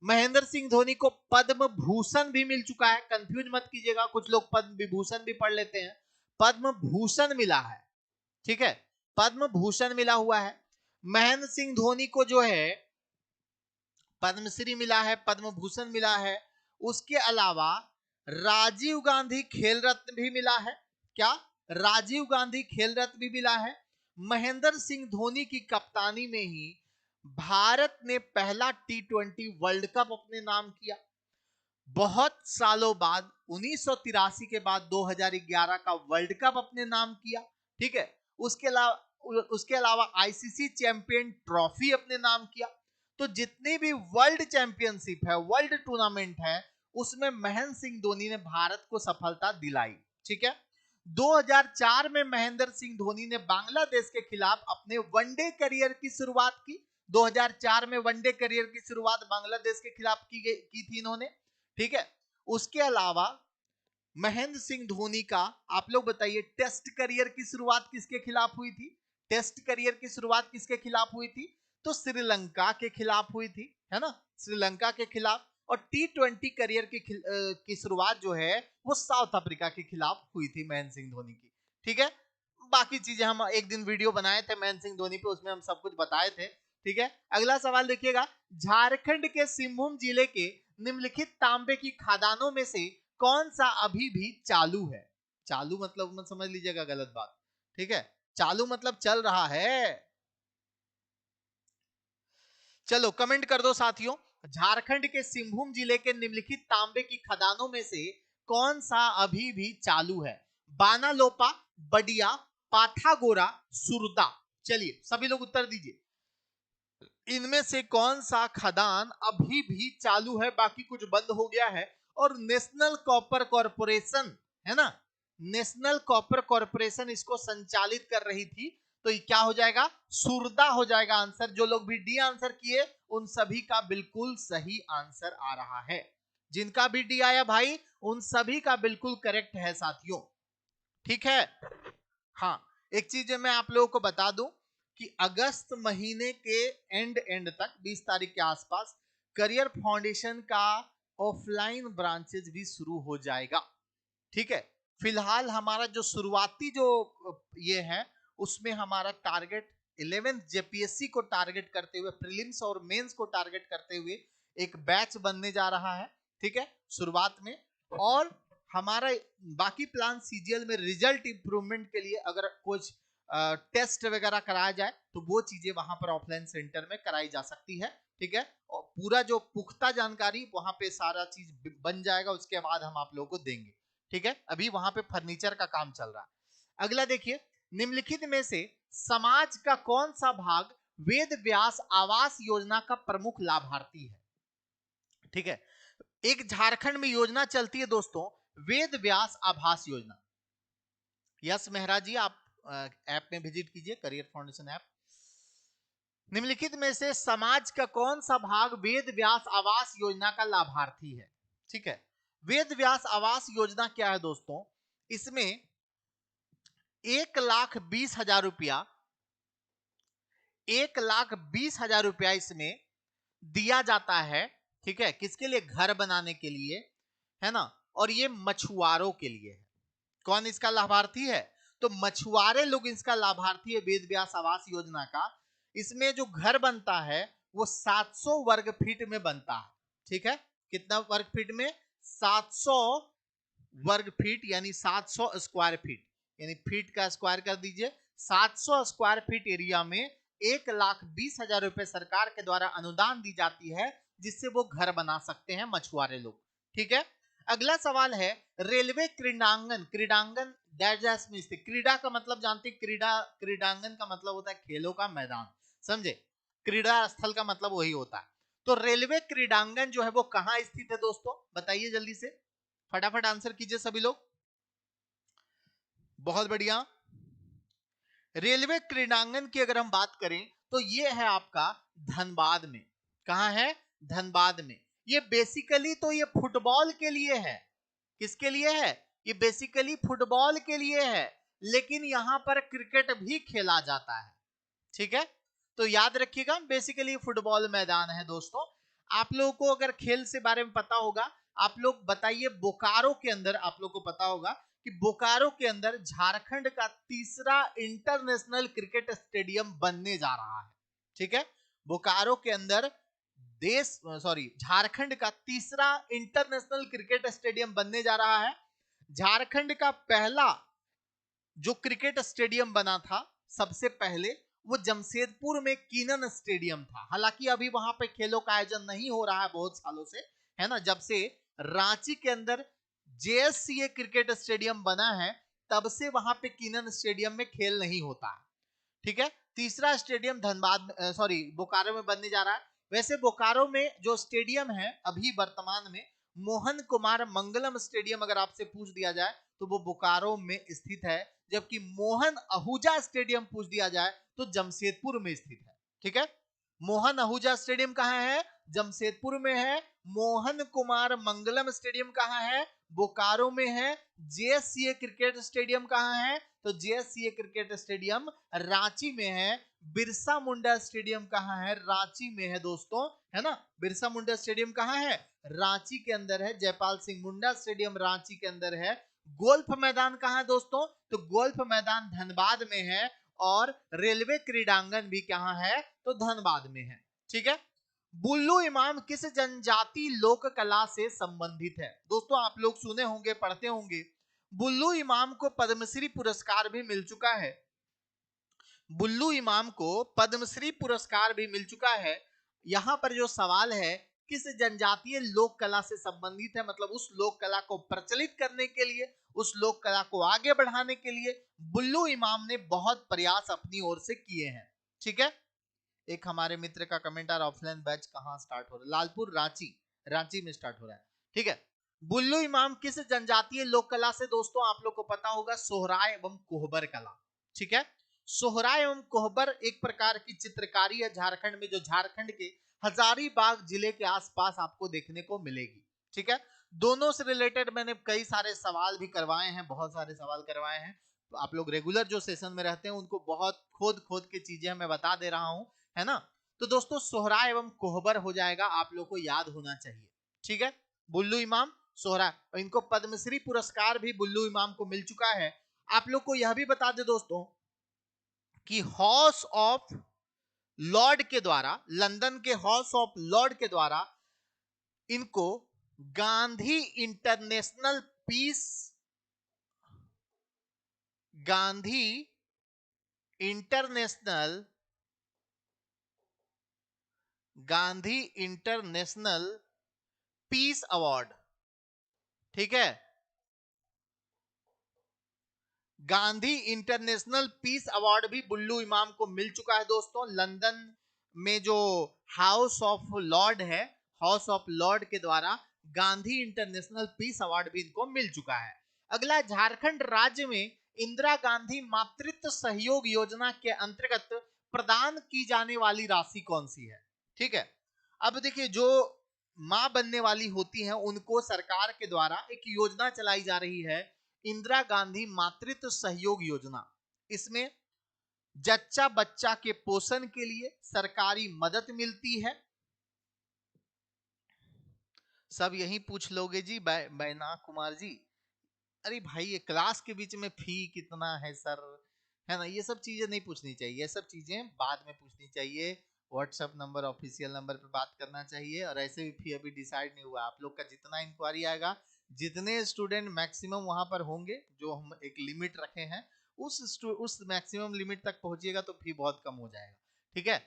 महेंद्र सिंह धोनी को पद्म भूषण भी मिल चुका है, कंफ्यूज मत कीजिएगा, कुछ लोग पद्म विभूषण भी पढ़ लेते हैं। पद्म भूषण मिला है। ठीक है, पद्म भूषण मिला हुआ है। महेंद्र सिंह धोनी को जो है पद्मश्री मिला है, पद्म भूषण मिला है। उसके अलावा राजीव गांधी खेल रत्न भी मिला है। क्या? राजीव गांधी खेल रत्न भी मिला है। महेंद्र सिंह धोनी की कप्तानी में ही भारत ने पहला T20 वर्ल्ड कप अपने नाम किया। बहुत सालों बाद 1983 के बाद 2011 का वर्ल्ड कप अपने नाम किया। ठीक है, उसके अलावा आईसीसी चैंपियन ट्रॉफी अपने नाम किया। तो जितनी भी वर्ल्ड चैंपियनशिप है, वर्ल्ड टूर्नामेंट है, उसमें महेंद्र सिंह धोनी ने भारत को सफलता दिलाई। ठीक है, 2004 में महेंद्र सिंह धोनी ने बांग्लादेश के खिलाफ अपने वनडे करियर की शुरुआत की। 2004 में वनडे करियर की शुरुआत बांग्लादेश के खिलाफ की थी इन्होंने। ठीक है, उसके अलावा महेंद्र सिंह धोनी का, आप लोग बताइए, टेस्ट करियर की शुरुआत किसके खिलाफ हुई थी? टेस्ट करियर की शुरुआत किसके खिलाफ हुई थी? तो श्रीलंका के खिलाफ हुई थी, है ना, श्रीलंका के खिलाफ। और T20 करियर की शुरुआत जो है वो साउथ अफ्रीका के खिलाफ हुई थी महेंद्र सिंह धोनी की। ठीक है, बाकी चीजें हम एक दिन वीडियो बनाए थे महेंद्र सिंह धोनी पे, उसमें हम सब कुछ बताए थे। ठीक है, अगला सवाल देखिएगा, झारखंड के सिंहभूम जिले के निम्नलिखित तांबे की खदानों में से कौन सा अभी भी चालू है? चालू मतलब मत समझ लीजिएगा गलत बात। ठीक है, चालू मतलब चल रहा है। चलो कमेंट कर दो साथियों, झारखंड के सिंहभूम जिले के निम्नलिखित तांबे की खदानों में से कौन सा अभी भी चालू है? बानालोपा, बडिया, पाठागोरा, सुरदा। चलिए सभी लोग उत्तर दीजिए, इनमें से कौन सा खदान अभी भी चालू है? बाकी कुछ बंद हो गया है। और नेशनल कॉपर कॉरपोरेशन, है ना, नेशनल कॉपर कॉरपोरेशन इसको संचालित कर रही थी। तो ये क्या हो जाएगा? सुरदा हो जाएगा आंसर। जो लोग भी डी आंसर किए उन सभी का बिल्कुल सही आंसर आ रहा है। जिनका भी डी आया भाई, उन सभी का बिल्कुल करेक्ट है साथियों। ठीक है, हाँ, एक चीज मैं आप लोगों को बता दूं कि अगस्त महीने के एंड तक 20 तारीख के आसपास करियर फाउंडेशन का ऑफलाइन ब्रांचेज भी शुरू हो जाएगा। ठीक है, फिलहाल हमारा जो शुरुआती जो ये है, उसमें हमारा टारगेट 11th जेपीएससी को टारगेट करते हुए, प्रीलिम्स और मेंस को टारगेट करते हुए एक बैच बनने जा रहा है। ठीक है, शुरुआत में। और हमारा बाकी प्लान सीजीएल में रिजल्ट इंप्रूवमेंट के लिए अगर कुछ टेस्ट वगैरह कराया जाए तो वो चीजें वहां पर ऑफलाइन सेंटर में कराई जा सकती है। ठीक है, और पूरा जो पुख्ता जानकारी वहां पे सारा चीज बन जाएगा, उसके बाद हम आप लोगों को देंगे। ठीक है, अभी वहां पे फर्नीचर का काम चल रहा है। अगला देखिए, निम्नलिखित में से समाज का कौन सा भाग वेद व्यास आवास योजना का प्रमुख लाभार्थी है? ठीक है, एक झारखंड में योजना चलती है दोस्तों, वेद व्यास आवास योजना। यस मेहरा जी, आप ऐप में विजिट कीजिए, करियर फाउंडेशन ऐप। निम्नलिखित में से समाज का कौन सा भाग वेद व्यास आवास योजना का लाभार्थी है? ठीक है, वेद व्यास आवास योजना क्या है दोस्तों? इसमें 1,20,000 रुपया, 1,20,000 रुपया इसमें दिया जाता है। ठीक है, किसके लिए? घर बनाने के लिए, है ना। और ये मछुआरों के लिए है। कौन इसका लाभार्थी है? तो मछुआरे लोग इसका लाभार्थी है वेद व्यास आवास योजना का। इसमें जो घर बनता है वो 700 वर्ग फीट में बनता है। ठीक है, कितना वर्ग फीट में? 700 वर्ग फीट यानी 700 स्क्वायर फीट, यानी फीट का स्क्वायर कर दीजिए। 700 स्क्वायर फीट एरिया में 1,20,000 रुपए सरकार के द्वारा अनुदान दी जाती है, जिससे वो घर बना सकते हैं मछुआरे लोग। ठीक है, अगला सवाल है रेलवे क्रीडांगन, क्रीडांगन डैश में स्थित, क्रीड़ा का मतलब जानते हैं, क्रीड़ा क्रीडांगन का मतलब होता है खेलों का मैदान, समझे, क्रीड़ा स्थल का मतलब वही होता है। तो रेलवे क्रीडांगन जो है वो कहां स्थित है दोस्तों, बताइए जल्दी से, फटाफट आंसर कीजिए सभी लोग। बहुत बढ़िया, रेलवे क्रीडांगन की अगर हम बात करें तो ये है आपका धनबाद में। कहां है, धनबाद में। ये बेसिकली तो ये फुटबॉल के लिए है, किसके लिए है, ये बेसिकली फुटबॉल के लिए है, लेकिन यहां पर क्रिकेट भी खेला जाता है। ठीक है, तो याद रखिएगा बेसिकली फुटबॉल मैदान है दोस्तों। आप लोगों को अगर खेल से बारे में पता होगा, आप लोग बताइए, बोकारो के अंदर आप लोग को पता होगा कि बोकारो के अंदर झारखंड का तीसरा इंटरनेशनल क्रिकेट स्टेडियम बनने जा रहा है। ठीक है, बोकारो के अंदर झारखंड का तीसरा इंटरनेशनल क्रिकेट स्टेडियम बनने जा रहा है। झारखंड का पहला जो क्रिकेट स्टेडियम बना था सबसे पहले, वो जमशेदपुर में कीनन स्टेडियम था। हालांकि अभी वहां पे खेलों का आयोजन नहीं हो रहा है बहुत सालों से, है ना, जब से रांची के अंदर जेएससीए क्रिकेट स्टेडियम बना है तब से वहां पे कीनन स्टेडियम में खेल नहीं होता है। ठीक है, तीसरा स्टेडियम धनबाद बोकारो में बनने जा रहा है। वैसे बोकारो में जो स्टेडियम है अभी वर्तमान में, मोहन कुमार मंगलम स्टेडियम अगर आपसे पूछ दिया जाए तो वो बोकारो में स्थित है, जबकि मोहन आहूजा स्टेडियम पूछ दिया जाए तो जमशेदपुर में स्थित है। ठीक है, मोहन आहूजा स्टेडियम कहां है, जमशेदपुर में है। मोहन कुमार मंगलम स्टेडियम कहां है, बोकारो में है। जेएससीए क्रिकेट स्टेडियम कहां है, तो जेएससीए क्रिकेट स्टेडियम रांची में है। बिरसा मुंडा स्टेडियम कहां है, रांची में है दोस्तों, है ना, बिरसा मुंडा स्टेडियम कहां है, रांची के अंदर है। जयपाल सिंह मुंडा स्टेडियम रांची के अंदर है। गोल्फ मैदान कहां है दोस्तों, तो गोल्फ मैदान धनबाद में है। और रेलवे क्रीडांगन भी कहां है, तो धनबाद में है। ठीक है, बुल्लू इमाम किस जनजाति लोक कला से संबंधित है, दोस्तों आप लोग सुने होंगे, पढ़ते होंगे, बुल्लू इमाम को पद्मश्री पुरस्कार भी मिल चुका है। बुल्लू इमाम को पद्मश्री पुरस्कार भी मिल चुका है। यहां पर जो सवाल है किस जनजातीय लोक कला से संबंधित है, मतलब उस लोक कला को प्रचलित करने के लिए, उस लोक कला को आगे बढ़ाने के लिए बुल्लू इमाम ने बहुत प्रयास अपनी ओर से किए हैं। ठीक है, एक हमारे मित्र का कमेंट आ रहा, ऑफलाइन बैच कहां स्टार्ट हो रहा है, लालपुर रांची, रांची में स्टार्ट हो रहा है। ठीक है, बुल्लू इमाम किस जनजातीय लोक कला से, दोस्तों आप लोग को पता होगा, सोहराय एवं कोहबर कला। ठीक है, सोहराय एवं कोहबर एक प्रकार की चित्रकारी है झारखंड में, जो झारखंड के हजारीबाग जिले के आसपास आपको देखने को मिलेगी। ठीक है, दोनों से रिलेटेड मैंने कई सारे सवाल भी करवाए हैं, बहुत सारे सवाल करवाए हैं। तो आप लोग रेगुलर जो सेशन में रहते हैं उनको बहुत खोद खोद के चीजें मैं बता दे रहा हूं, है ना। तो दोस्तों सोहरा एवं कोहबर हो जाएगा, आप लोग को याद होना चाहिए। ठीक है, बुल्लू इमाम, सोहरा, इनको पद्मश्री पुरस्कार भी बुल्लू इमाम को मिल चुका है। आप लोग को यह भी बता दे दोस्तों कि हाउस ऑफ लॉर्ड के द्वारा, लंदन के हाउस ऑफ लॉर्ड के द्वारा इनको Gandhi international peace, Gandhi international, Gandhi international peace award, ठीक है, गांधी इंटरनेशनल पीस अवार्ड भी बुल्लू इमाम को मिल चुका है दोस्तों। लंदन में जो हाउस ऑफ लॉर्ड है, हाउस ऑफ लॉर्ड के द्वारा गांधी इंटरनेशनल पीस अवार्ड भी इनको मिल चुका है। अगला, झारखंड राज्य में इंदिरा गांधी मातृत्व सहयोग योजना के अंतर्गत प्रदान की जाने वाली राशि कौन सी है। ठीक है, अब देखिए, जो मां बनने वाली होती हैं उनको सरकार के द्वारा एक योजना चलाई जा रही है, इंदिरा गांधी मातृत्व सहयोग योजना। इसमें जच्चा बच्चा के पोषण के लिए सरकारी मदद मिलती है। सब यही पूछ लोगे जी बैना कुमार जी, अरे भाई ये क्लास के बीच में फी कितना है सर, है ना, ये सब चीजें नहीं पूछनी चाहिए, ये सब चीजें बाद में पूछनी चाहिए। व्हाट्सएप नंबर, ऑफिशियल नंबर पे बात करना चाहिए। और ऐसे भी फी अभी डिसाइड नहीं हुआ, आप लोग का जितना इंक्वायरी आएगा जितने स्टूडेंट मैक्सिमम वहां पर होंगे, जो हम एक लिमिट रखे हैं, उस मैक्सिमम लिमिट तक पहुंचिएगा तो फी बहुत कम हो जाएगा। ठीक है,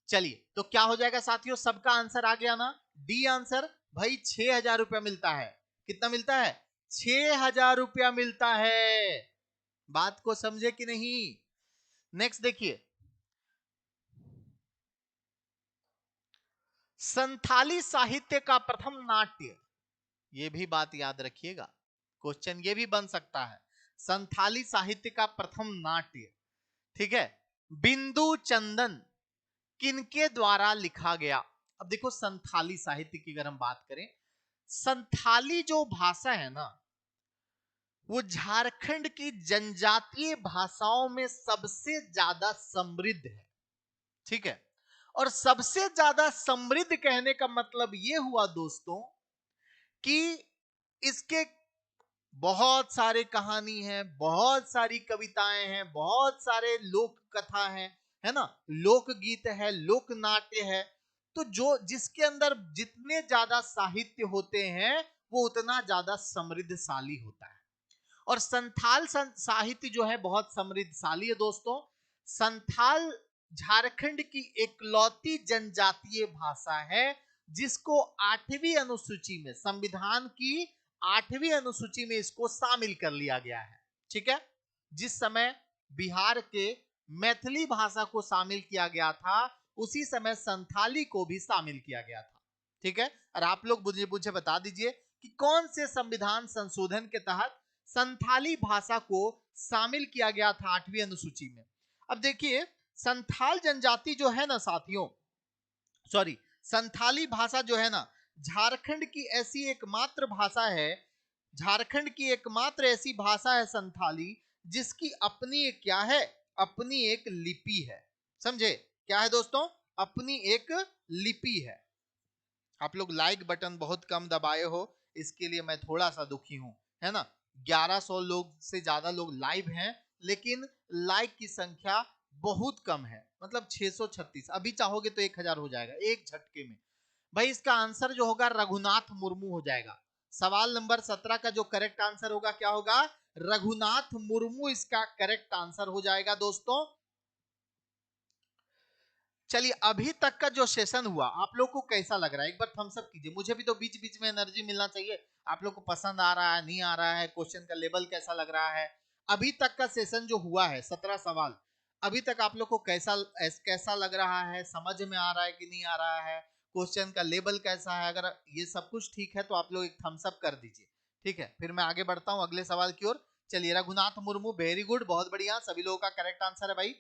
चलिए तो क्या हो जाएगा साथियों, सबका आंसर आ गया ना, डी आंसर। भाई 6,000 रुपया मिलता है। कितना मिलता है? 6,000 रुपया मिलता है। बात को समझे कि नहीं? नेक्स्ट देखिए, संथाली साहित्य का प्रथम नाट्य, ये भी बात याद रखिएगा, क्वेश्चन ये भी बन सकता है, संथाली साहित्य का प्रथम नाट्य, ठीक है, बिंदु चंदन किनके द्वारा लिखा गया? अब देखो संथाली साहित्य की अगर हम बात करें, संथाली जो भाषा है ना, वो झारखंड की जनजातीय भाषाओं में सबसे ज्यादा समृद्ध है। ठीक है, और सबसे ज्यादा समृद्ध कहने का मतलब यह हुआ दोस्तों कि इसके बहुत सारे कहानी है, बहुत सारी कविताएं हैं, बहुत सारे लोक कथा है ना, लोकगीत है, लोक नाट्य है। तो जो जिसके अंदर जितने ज्यादा साहित्य होते हैं वो उतना ज्यादा समृद्धशाली होता है। और संथाल साहित्य जो है बहुत समृद्धशाली है दोस्तों। संथाल झारखंड की एकलौती जनजातीय भाषा है जिसको 8वीं अनुसूची में, संविधान की 8वीं अनुसूची में इसको शामिल कर लिया गया है। ठीक है, जिस समय बिहार के मैथिली भाषा को शामिल किया गया था, उसी समय संथाली को भी शामिल किया गया था। ठीक है, और आप लोग मुझे बता दीजिए कि कौन से संविधान संशोधन के तहत संथाली भाषा को शामिल किया गया था 8वीं अनुसूची में। अब देखिए, संथाल जनजाति जो है ना साथियों, सॉरी, संथाली भाषा जो है ना, झारखंड की ऐसी एकमात्र भाषा है, झारखंड की एकमात्र ऐसी भाषा है संथाली जिसकी अपनी एक क्या है, अपनी एक लिपि है। समझे? क्या है दोस्तों? अपनी एक लिपि है। आप लोग लाइक बटन बहुत कम दबाए हो, इसके लिए मैं थोड़ा सा दुखी हूं, है ना। 1100 लोग से ज्यादा लोग लाइव हैं, लेकिन लाइक की संख्या बहुत कम है, मतलब 636। अभी चाहोगे तो 1000 हो जाएगा एक झटके में। भाई इसका आंसर जो होगा रघुनाथ मुर्मू हो जाएगा। सवाल नंबर 17 का जो करेक्ट आंसर होगा क्या होगा? रघुनाथ मुर्मू इसका करेक्ट आंसर हो जाएगा दोस्तों। चलिए, अभी तक का जो सेशन हुआ आप लोग को कैसा लग रहा है? एक बार थम्स अप कीजिए, मुझे भी तो बीच बीच में एनर्जी मिलना चाहिए। आप लोग को पसंद आ रहा है, नहीं आ रहा है, क्वेश्चन का लेवल कैसा लग रहा है? अभी तक का सेशन जो हुआ है 17 सवाल, अभी तक आप लोग को कैसा कैसा लग रहा है? समझ में आ रहा है कि नहीं आ रहा है? क्वेश्चन का लेवल कैसा है? अगर ये सब कुछ ठीक है तो आप लोग एक थम्स अप कर दीजिए। ठीक है, फिर मैं आगे बढ़ता हूं अगले सवाल की ओर। चलिए, रघुनाथ मुर्मू, वेरी गुड, बहुत बढ़िया, सभी लोगों का करेक्ट आंसर है भाई।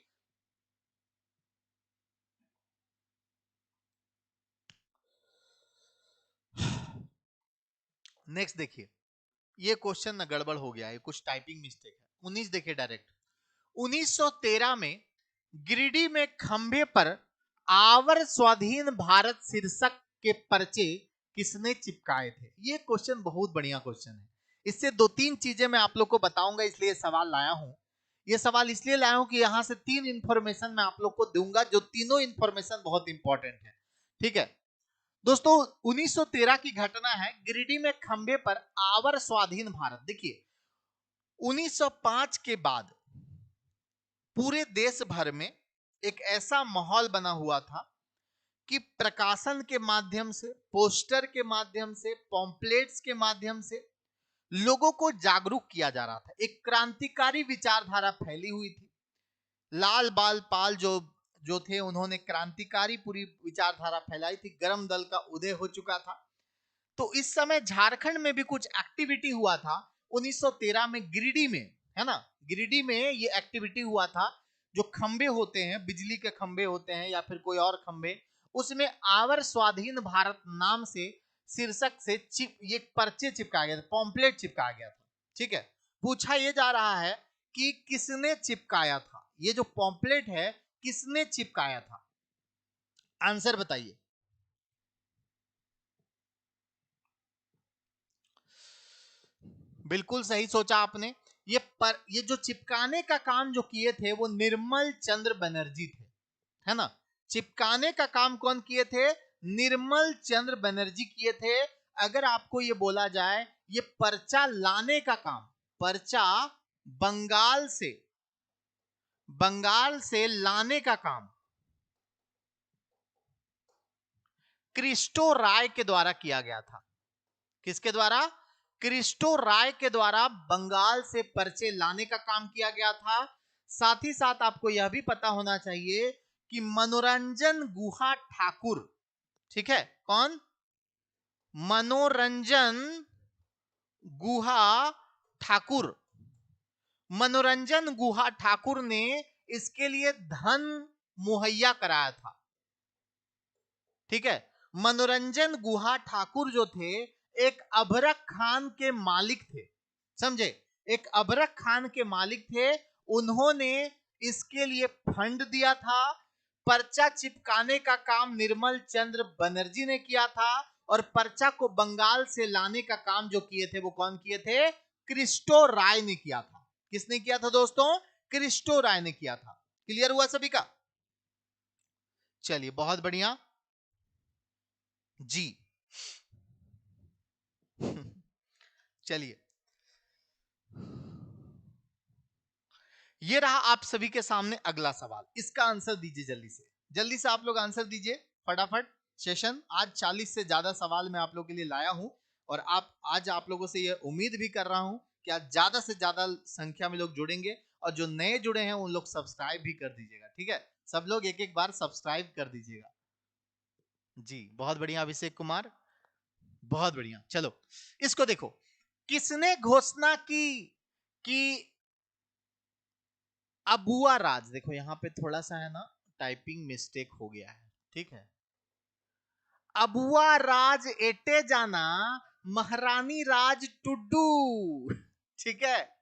नेक्स्ट देखिए, ये क्वेश्चन ना गड़बड़ हो गया है, कुछ टाइपिंग मिस्टेक है। 19 देखिए डायरेक्ट, 1913 में गिरिडीह में खंभे पर आवर स्वाधीन भारत शीर्षक के पर्चे किसने चिपकाए थे? ये क्वेश्चन बहुत बढ़िया क्वेश्चन है। इससे 2-3 चीजें मैं आप लोग को बताऊंगा, इसलिए सवाल लाया हूं। ये सवाल इसलिए लाया हूं कि यहां से 3 इंफॉर्मेशन मैं आप लोग को दूंगा, जो तीनों इंफॉर्मेशन बहुत इंपॉर्टेंट है। ठीक है दोस्तों, 1913 की घटना है, गिरिडीह में खंबे पर आवर स्वाधीन भारत। देखिए, 1905 के बाद पूरे देश भर में एक ऐसा माहौल बना हुआ था कि प्रकाशन के माध्यम से, पोस्टर के माध्यम से, पॉम्पलेट्स के माध्यम से लोगों को जागरूक किया जा रहा था। एक क्रांतिकारी विचारधारा फैली हुई थी। लाल बाल पाल जो जो थे, उन्होंने क्रांतिकारी पूरी विचारधारा फैलाई थी। गर्म दल का उदय हो चुका था। तो इस समय झारखंड में भी कुछ एक्टिविटी हुआ था 1913 में गिरिडीह में, है ना। गिरिडीह में ये एक्टिविटी हुआ था, जो खंबे होते हैं, बिजली के खंबे होते हैं या फिर कोई और खंबे, उसमें आवर स्वाधीन भारत नाम से शीर्षक से ये पर्चे चिपकाया गया था, पॉम्पलेट चिपकाया गया था। ठीक है, पूछा यह जा रहा है कि किसने चिपकाया था, ये जो पॉम्पलेट है किसने चिपकाया था? आंसर बताइए। बिल्कुल सही सोचा आपने। ये जो चिपकाने का काम जो किए थे वो निर्मल चंद्र बनर्जी थे, है ना। चिपकाने का काम कौन किए थे? निर्मल चंद्र बनर्जी किए थे। अगर आपको ये बोला जाए ये पर्चा लाने का काम, पर्चा बंगाल से लाने का काम क्रिस्टो राय के द्वारा किया गया था। किसके द्वारा? क्रिस्टो राय के द्वारा बंगाल से पर्चे लाने का काम किया गया था। साथ ही साथ आपको यह भी पता होना चाहिए कि मनोरंजन गुहा ठाकुर, ठीक है, कौन? मनोरंजन गुहा ठाकुर, मनोरंजन गुहा ठाकुर ने इसके लिए धन मुहैया कराया था। ठीक है, मनोरंजन गुहा ठाकुर जो थे एक अभरक खान के मालिक थे, समझे, एक अभरक खान के मालिक थे। उन्होंने इसके लिए फंड दिया था। पर्चा चिपकाने का काम निर्मल चंद्र बनर्जी ने किया था और पर्चा को बंगाल से लाने का काम जो किए थे वो कौन किए थे? क्रिस्टो राय ने किया था। किसने किया था दोस्तों? क्रिस्टो राय ने किया था। क्लियर हुआ सभी का? चलिए बहुत बढ़िया जी। चलिए ये रहा आप सभी के सामने अगला सवाल। इसका आंसर दीजिए जल्दी से आप लोग आंसर दीजिए फटाफट। सेशन आज 40 से ज्यादा सवाल मैं आप लोगों के लिए लाया हूं और आज आप लोगों से यह उम्मीद भी कर रहा हूं कि आज ज्यादा से ज्यादा संख्या में लोग जुड़ेंगे और जो नए जुड़े हैं उन लोग सब्सक्राइब भी कर दीजिएगा। ठीक है, सब लोग एक एक बार सब्सक्राइब कर दीजिएगा जी। बहुत बढ़िया अभिषेक कुमार, बहुत बढ़िया। चलो इसको देखो, किसने घोषणा की कि अबुआ राज, देखो यहां पे थोड़ा सा है ना टाइपिंग मिस्टेक हो गया है, ठीक है। अबुआ राज एटे जाना महारानी राज टुड्डू, ठीक है।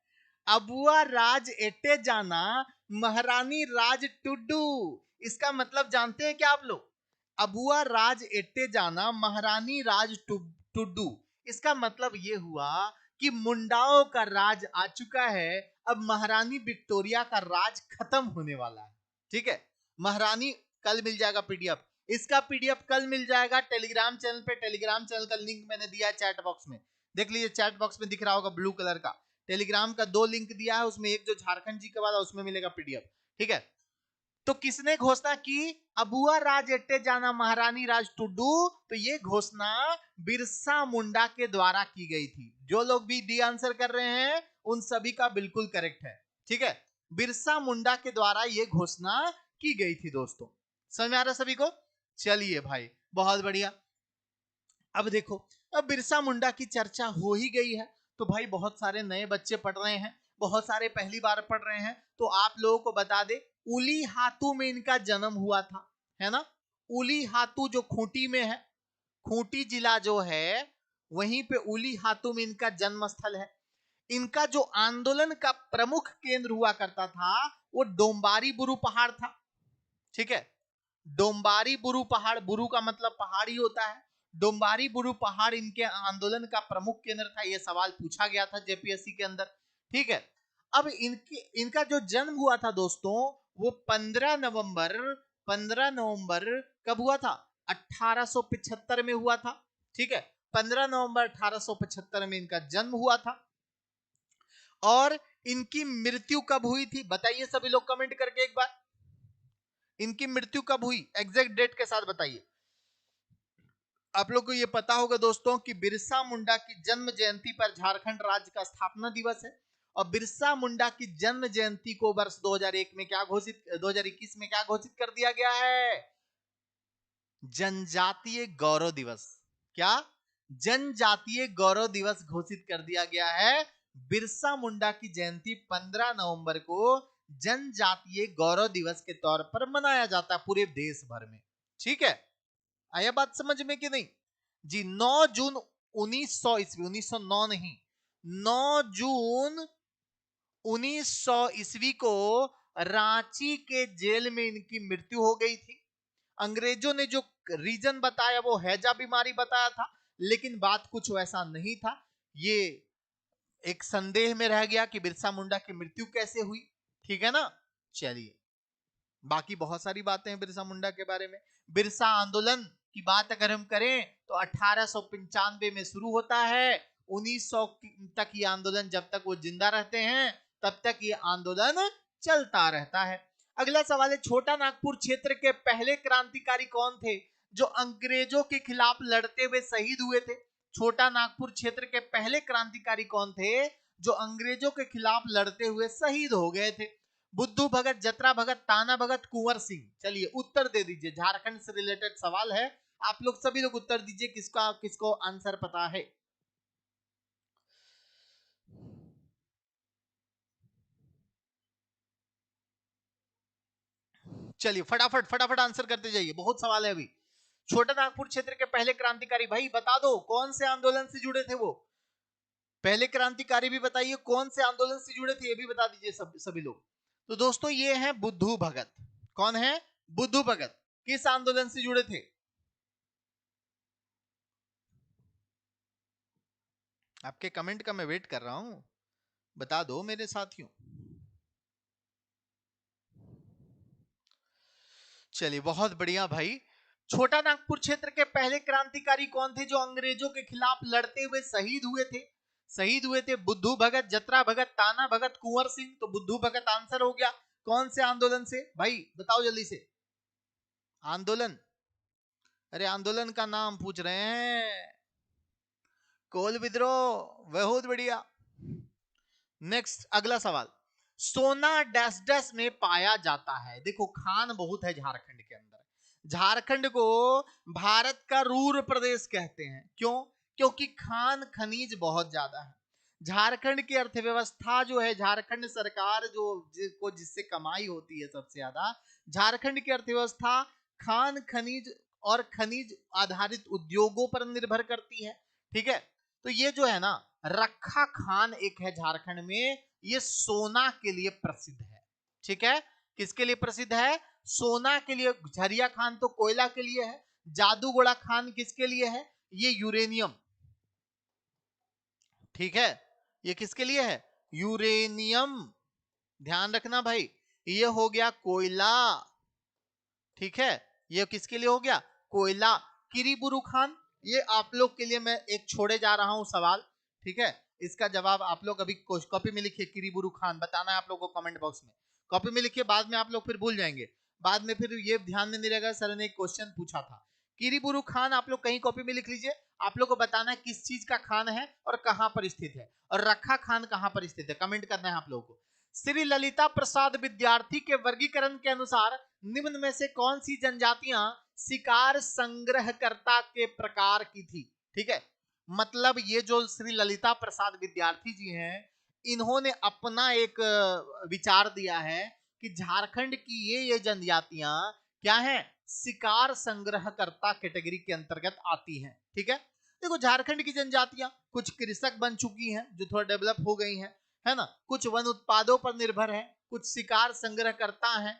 अबुआ राज एटे जाना महारानी राज टुड्डू, इसका मतलब जानते हैं क्या आप लोग? अबुआ राज एटे जाना महारानी राज टुड्डू, इसका मतलब ये हुआ कि मुंडाओं का राज आ चुका है। अब महारानी विक्टोरिया का राज खत्म होने वाला है। ठीक है, महारानी कल मिल जाएगा पीडीएफ, इसका पीडीएफ कल मिल जाएगा टेलीग्राम चैनल पे। टेलीग्राम चैनल का लिंक मैंने दिया है चैट बॉक्स में, देख लीजिए चैट बॉक्स में दिख रहा होगा ब्लू कलर का। टेलीग्राम का 2 लिंक दिया है, उसमें एक जो झारखंड जी के बाद उसमें मिलेगा पीडीएफ। ठीक है, तो किसने घोषणा की? अबुआ राज एट्टे जाना महारानी राज टुड्डू। तो ये घोषणा बिरसा मुंडा के द्वारा की गई थी। जो लोग भी डी आंसर कर रहे हैं उन सभी का बिल्कुल करेक्ट है। ठीक है, बिरसा मुंडा के द्वारा ये घोषणा की गई थी दोस्तों। समझ में आ रहा सभी को? चलिए भाई बहुत बढ़िया। अब देखो, अब बिरसा मुंडा की चर्चा हो ही गई है तो भाई बहुत सारे नए बच्चे पढ़ रहे हैं, बहुत सारे पहली बार पढ़ रहे हैं, तो आप लोगों को बता दे उली हातू में इनका जन्म हुआ था, है ना। उली हातू जो खूंटी में है, खूंटी जिला जो है वहीं पे उली हातू में इनका जन्म स्थल है। इनका जो आंदोलन का प्रमुख केंद्र हुआ करता था वो डोम्बारी बुरु पहाड़ था। ठीक है, डोम्बारी बुरु पहाड़, बुरु का मतलब पहाड़ ही होता है। डोम्बारी बुरु पहाड़ इनके आंदोलन का प्रमुख केंद्र था। यह सवाल पूछा गया था जेपीएससी के अंदर। ठीक है, अब इनका जो जन्म हुआ था दोस्तों वो 15 नवंबर कब हुआ था? 1875 में हुआ था। ठीक है, 15 नवंबर 1875 में इनका जन्म हुआ था। और इनकी मृत्यु कब हुई थी बताइए सभी लोग कमेंट करके एक बार। इनकी मृत्यु कब हुई एग्जैक्ट डेट के साथ बताइए। आप लोग को यह पता होगा दोस्तों कि बिरसा मुंडा की जन्म जयंती पर झारखंड राज्य का स्थापना दिवस है और बिरसा मुंडा की जन्म जयंती को वर्ष 2001 में क्या घोषित 2021 में क्या घोषित कर दिया गया है? जनजातीय गौरव दिवस। क्या? जनजातीय गौरव दिवस घोषित कर दिया गया है। बिरसा मुंडा की जयंती 15 नवंबर को जनजातीय गौरव दिवस के तौर पर मनाया जाता है पूरे देश भर में। ठीक है, आया बात समझ में कि नहीं जी? 9 जून 1900 ईस्वी, 1909 नहीं, 9 जून 1900 ईस्वी को रांची के जेल में इनकी मृत्यु हो गई थी। अंग्रेजों ने जो रीजन बताया वो हैजा बीमारी बताया था, लेकिन बात कुछ वैसा नहीं था। ये एक संदेह में रह गया कि बिरसा मुंडा की मृत्यु कैसे हुई। ठीक है ना। चलिए बाकी बहुत सारी बातें हैं बिरसा मुंडा के बारे में। बिरसा आंदोलन की बात अगर हम करें तो 1895 में शुरू होता है 1900 तक ये आंदोलन, जब तक वो जिंदा रहते हैं तब तक ये आंदोलन चलता रहता है। अगला सवाल है, छोटा नागपुर क्षेत्र के पहले क्रांतिकारी कौन थे जो अंग्रेजों के खिलाफ लड़ते हुए शहीद हुए थे? छोटा नागपुर क्षेत्र के पहले क्रांतिकारी कौन थे जो अंग्रेजों के खिलाफ लड़ते हुए शहीद हो गए थे? बुद्धू भगत, जतरा भगत, ताना भगत, कुंवर सिंह। चलिए उत्तर दे दीजिए, झारखंड से रिलेटेड सवाल है, आप लोग सभी लोग उत्तर दीजिए, किसको आंसर पता है। चलिए फटाफट फटाफट आंसर करते जाइए, बहुत सवाल है अभी। छोटा नागपुर क्षेत्र के पहले क्रांतिकारी, भाई बता दो कौन से आंदोलन से जुड़े थे वो, पहले क्रांतिकारी भी बताइए, कौन से आंदोलन से जुड़े थे ये भी बता दीजिए सभी लोग। तो दोस्तों ये है बुद्धू भगत। कौन है? बुद्धू भगत। किस आंदोलन से जुड़े थे? आपके कमेंट का मैं वेट कर रहा हूं, बता दो मेरे साथियों। चलिए बहुत बढ़िया भाई। छोटा नागपुर क्षेत्र के पहले क्रांतिकारी कौन थे जो अंग्रेजों के खिलाफ लड़ते हुए शहीद हुए थे? शहीद हुए थे बुद्धू भगत, जतरा भगत, ताना भगत, कुंवर सिंह। तो बुद्धू भगत आंसर हो गया। कौन से आंदोलन से भाई बताओ जल्दी से। आंदोलन, अरे आंदोलन का नाम पूछ रहे हैं। कोल विद्रोह, बहुत बढ़िया। नेक्स्ट अगला सवाल, सोना डैश डैश में पाया जाता है? देखो खान बहुत है झारखंड के अंदर। झारखंड को भारत का रूर प्रदेश कहते हैं, क्यों? क्योंकि खान खनिज बहुत ज्यादा है। झारखंड की अर्थव्यवस्था जो है, झारखंड सरकार जिससे कमाई होती है सबसे ज्यादा, झारखंड की अर्थव्यवस्था खान खनिज और खनिज आधारित उद्योगों पर निर्भर करती है। ठीक है, तो ये जो है ना, रखा खान एक है झारखंड में, ये सोना के लिए प्रसिद्ध है। ठीक है, किसके लिए प्रसिद्ध है? सोना के लिए। झरिया खान तो कोयला के लिए है। जादूगोड़ा खान किसके लिए है? ये यूरेनियम। ठीक है, ये किसके लिए है? यूरेनियम। ध्यान रखना भाई, ये हो गया कोयला। ठीक है, ये किसके लिए हो गया? कोयला। किरीबुरु खान, ये आप लोग के लिए मैं एक छोड़े जा रहा हूं सवाल। ठीक है, इसका जवाब आप लोग अभी कॉपी में लिखिए। किरीबुरु खान बताना है आप लोगों को कमेंट बॉक्स में, कॉपी में लिखिए, बाद में आप लोग फिर भूल जाएंगे, बाद में फिर ये ध्यान में नहीं रहेगा सर ने एक क्वेश्चन पूछा था। किरीबुरु खान आप लोग कहीं कॉपी में लिख लीजिए। आप लोग को बताना है किस चीज का खान है और कहां पर स्थित है, और रखा खान कहां पर स्थित है, कमेंट करना है आप लोगों को। श्री ललिता प्रसाद विद्यार्थी के वर्गीकरण के अनुसार निम्न में से कौन सी जनजातियां शिकार संग्रहकर्ता के प्रकार की थी? ठीक है, मतलब ये जो श्री ललिता प्रसाद विद्यार्थी जी हैं, इन्होंने अपना एक विचार दिया है कि झारखंड की ये जनजातियां क्या है? शिकार संग्रहकर्ता कैटेगरी के अंतर्गत आती हैं। ठीक है, देखो झारखंड की जनजातियां कुछ कृषक बन चुकी हैं जो थोड़ा डेवलप हो गई हैं, है ना, कुछ वन उत्पादों पर निर्भर है, कुछ शिकार संग्रह करता है,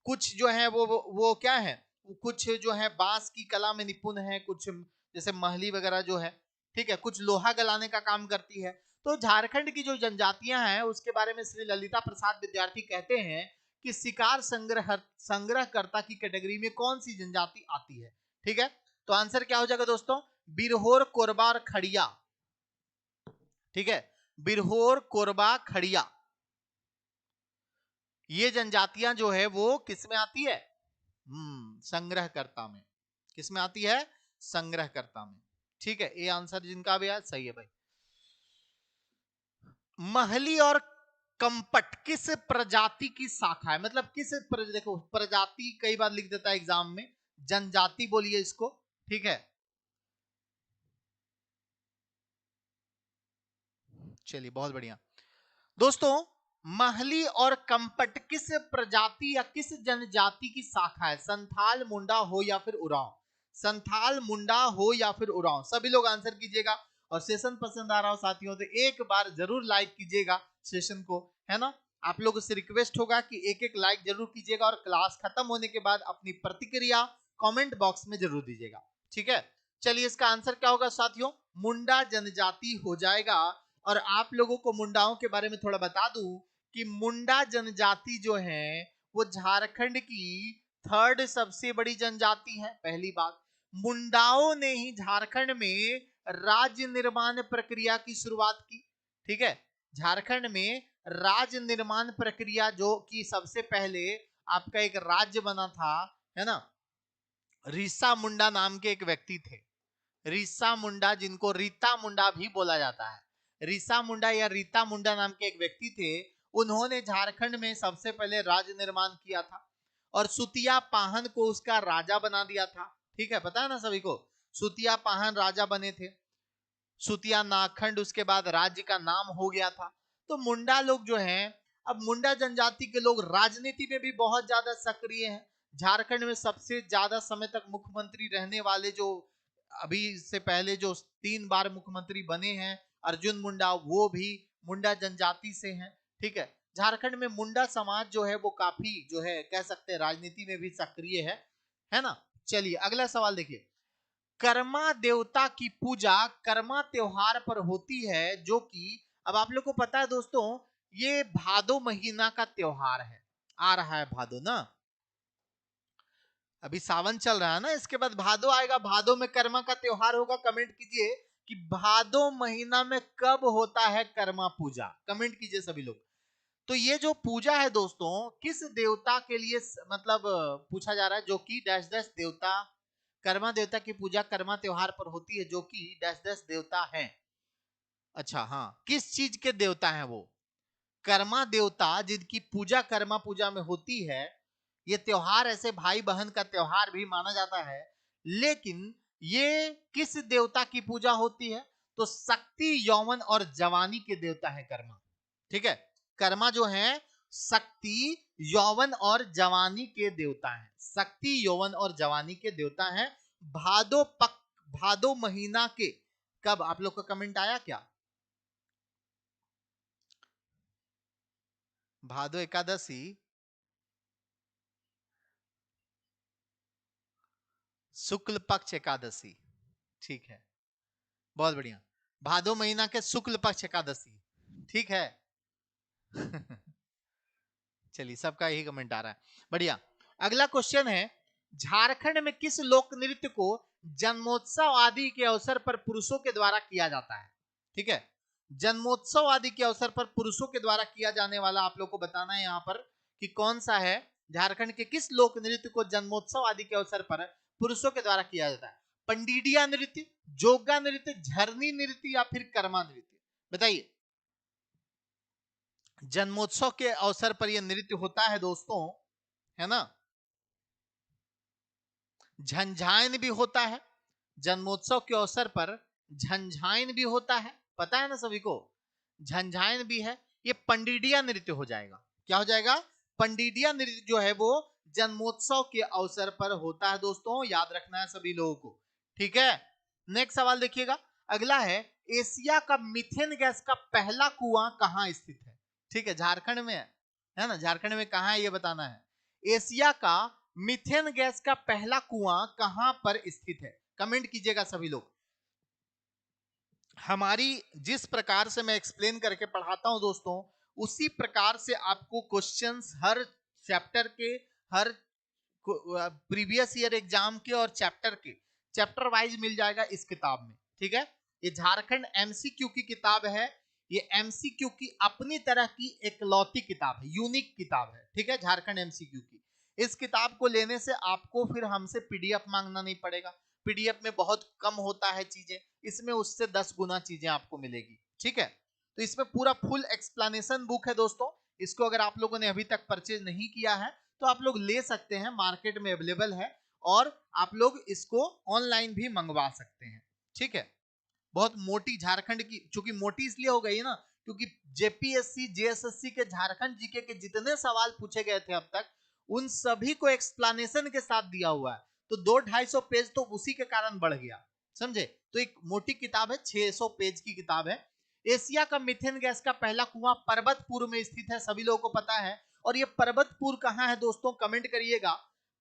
कुछ जो है वो क्या है, कुछ जो है बांस की कला में निपुण है, कुछ जैसे महली वगैरह जो है। ठीक है, कुछ लोहा गलाने का काम करती है। तो झारखंड की जो जनजातियां हैं उसके बारे में श्री ललिता प्रसाद विद्यार्थी कहते हैं कि शिकार संग्रहकर्ता की कैटेगरी में कौन सी जनजाति आती है? ठीक है, तो आंसर क्या हो जाएगा दोस्तों? बिरहोर, कोरबा और खड़िया। ठीक है, बिरहोर, कोरबा, खड़िया, ये जनजातियां जो है वो किस में आती है? संग्रहकर्ता में। किस में आती है? संग्रहकर्ता में। ठीक है, ये आंसर जिनका भी है सही है भाई। महली और कंपट किस प्रजाति की शाखा है? मतलब देखो प्रजाति कई बार लिख देता है एग्जाम में, जनजाति बोलिए इसको। ठीक है, चलिए बहुत बढ़िया दोस्तों। महली और कंपट किस प्रजाति या किस जनजाति की शाखा है? संथाल, मुंडा हो या फिर उरांव? संथाल, मुंडा हो या फिर उरांव? सभी लोग आंसर कीजिएगा। और सेशन पसंद आ रहा हो साथियों तो एक बार जरूर लाइक कीजिएगा सेशन को, है ना। आप लोगों से रिक्वेस्ट होगा कि एक एक लाइक जरूर कीजिएगा, और क्लास खत्म होने के बाद अपनी प्रतिक्रिया कमेंट बॉक्स में जरूर दीजिएगा। ठीक है, चलिए इसका आंसर क्या होगा साथियों? मुंडा जनजाति हो जाएगा। और आप लोगों को मुंडाओं के बारे में थोड़ा बता दूं कि मुंडा जनजाति जो है वो झारखंड की थर्ड सबसे बड़ी जनजाति है। पहली बात, मुंडाओं ने ही झारखंड में राज्य निर्माण प्रक्रिया की शुरुआत की? ठीक है, झारखंड में राज्य निर्माण प्रक्रिया जो कि सबसे पहले आपका एक राज्य बना था, है ना, रीसा मुंडा नाम के एक व्यक्ति थे। रीसा मुंडा, जिनको रीता मुंडा भी बोला जाता है, रीसा मुंडा या रीता मुंडा नाम के एक व्यक्ति थे। उन्होंने झारखंड में सबसे पहले राज्य निर्माण किया था और सुतिया पाहन को उसका राजा बना दिया था। ठीक है, पता है ना सभी को, सुतिया पाहन राजा बने थे। सुतिया नाखंड उसके बाद राज्य का नाम हो गया था। तो मुंडा लोग जो हैं, अब मुंडा जनजाति के लोग राजनीति में भी बहुत ज्यादा सक्रिय हैं। झारखंड में सबसे ज्यादा समय तक मुख्यमंत्री रहने वाले, जो अभी से पहले जो 3 बार मुख्यमंत्री बने हैं, अर्जुन मुंडा, वो भी मुंडा जनजाति से हैं। ठीक है, झारखंड में मुंडा समाज जो है वो काफी जो है कह सकते हैं राजनीति में भी सक्रिय है ना। चलिए अगला सवाल देखिए, कर्मा देवता की पूजा कर्मा त्योहार पर होती है, जो कि अब आप लोग को पता है दोस्तों, ये भादो महीना का त्योहार है। आ रहा है भादो ना, अभी सावन चल रहा है ना, इसके बाद भादो आएगा। भादो में कर्मा का त्योहार होगा। कमेंट कीजिए कि भादो महीना में कब होता है कर्मा पूजा, कमेंट कीजिए सभी लोग। तो ये जो पूजा है दोस्तों, किस देवता के लिए मतलब पूछा जा रहा है, जो कि डैश डैश देवता, कर्मा देवता की पूजा कर्मा त्योहार पर होती है, जो कि डैश डैश देवता है। अच्छा हाँ, किस चीज के देवता हैं वो? कर्मा देवता जिनकी पूजा कर्मा पूजा में होती है। ये त्योहार ऐसे भाई बहन का त्योहार भी माना जाता है, लेकिन ये किस देवता की पूजा होती है? तो शक्ति, यौवन और जवानी के देवता है कर्मा। ठीक है, कर्मा जो है शक्ति, यौवन और जवानी के देवता हैं। शक्ति, यौवन और जवानी के देवता हैं। भादो महीना के कब, आप लोग का कमेंट आया क्या? भादो एकादशी, शुक्ल पक्ष एकादशी। ठीक है, बहुत बढ़िया, भादो महीना के शुक्ल पक्ष एकादशी। ठीक है चलिए, सबका यही कमेंट आ रहा है, बढ़िया। अगला क्वेश्चन है, झारखंड में किस लोक नृत्य को जन्मोत्सव आदि के अवसर पर पुरुषों के द्वारा किया जाता है? ठीक है, जन्मोत्सव आदि के अवसर पर पुरुषों के द्वारा किया जाने वाला आप लोग को बताना है यहाँ पर कि कौन सा है। झारखंड के किस लोक नृत्य को जन्मोत्सव आदि के अवसर पर पुरुषों के द्वारा किया जाता है? पंडीडिया नृत्य, जोगा नृत्य, झरनी नृत्य या फिर कर्मा नृत्य? बताइए। जन्मोत्सव के अवसर पर यह नृत्य होता है दोस्तों, है ना। झंझायन भी होता है, जन्मोत्सव के अवसर पर झंझायन भी होता है, पता है ना सभी को, झंझायन भी है। ये पंडीडिया नृत्य हो जाएगा। क्या हो जाएगा? पंडीडिया नृत्य जो है वो जन्मोत्सव के अवसर पर होता है दोस्तों, याद रखना है सभी लोगों को। ठीक है, नेक्स्ट सवाल देखिएगा, अगला है, एशिया का मीथेन गैस का पहला कुआं कहां स्थित है? ठीक है, झारखंड में है ना, झारखंड में कहां है ये बताना है। एशिया का मीथेन गैस का पहला कुआं कहां पर स्थित है? कमेंट कीजिएगा सभी लोग। हमारी जिस प्रकार से मैं एक्सप्लेन करके पढ़ाता हूं दोस्तों, उसी प्रकार से आपको क्वेश्चंस हर चैप्टर के, हर प्रीवियस ईयर एग्जाम के और चैप्टर के, चैप्टर वाइज मिल जाएगा इस किताब में। ठीक है, ये झारखंड एमसीक्यू की किताब है। ये एमसीक्यू की अपनी तरह की एकलौती किताब है, यूनिक किताब है। ठीक है, झारखंड एमसीक्यू की इस किताब को लेने से आपको फिर हमसे पीडीएफ मांगना नहीं पड़ेगा। पीडीएफ में बहुत कम होता है चीजें, इसमें उससे 10 गुना चीजें आपको मिलेगी। ठीक है, तो इसमें पूरा फुल एक्सप्लेनेशन बुक है दोस्तों। इसको अगर आप लोगों ने अभी तक परचेज नहीं किया है तो आप लोग ले सकते हैं, मार्केट में अवेलेबल है, और आप लोग इसको ऑनलाइन भी मंगवा सकते हैं। ठीक है, बहुत मोटी झारखंड की, चूंकि मोटी इसलिए हो गई ना क्योंकि जेपीएससी जेएसएससी के झारखंड जीके के जितने सवाल पूछे गए थे अब तक, उन सभी को एक्सप्लेनेशन के साथ दिया हुआ है। तो 200-250 पेज तो उसी के कारण बढ़ गया, समझे। तो एक मोटी किताब है, 600 पेज की किताब है। एशिया का मीथेन गैस का पहला कुआं पर्वतपुर में स्थित है, सभी लोगों को पता है। और ये पर्वतपुर कहां है दोस्तों, कमेंट करिएगा।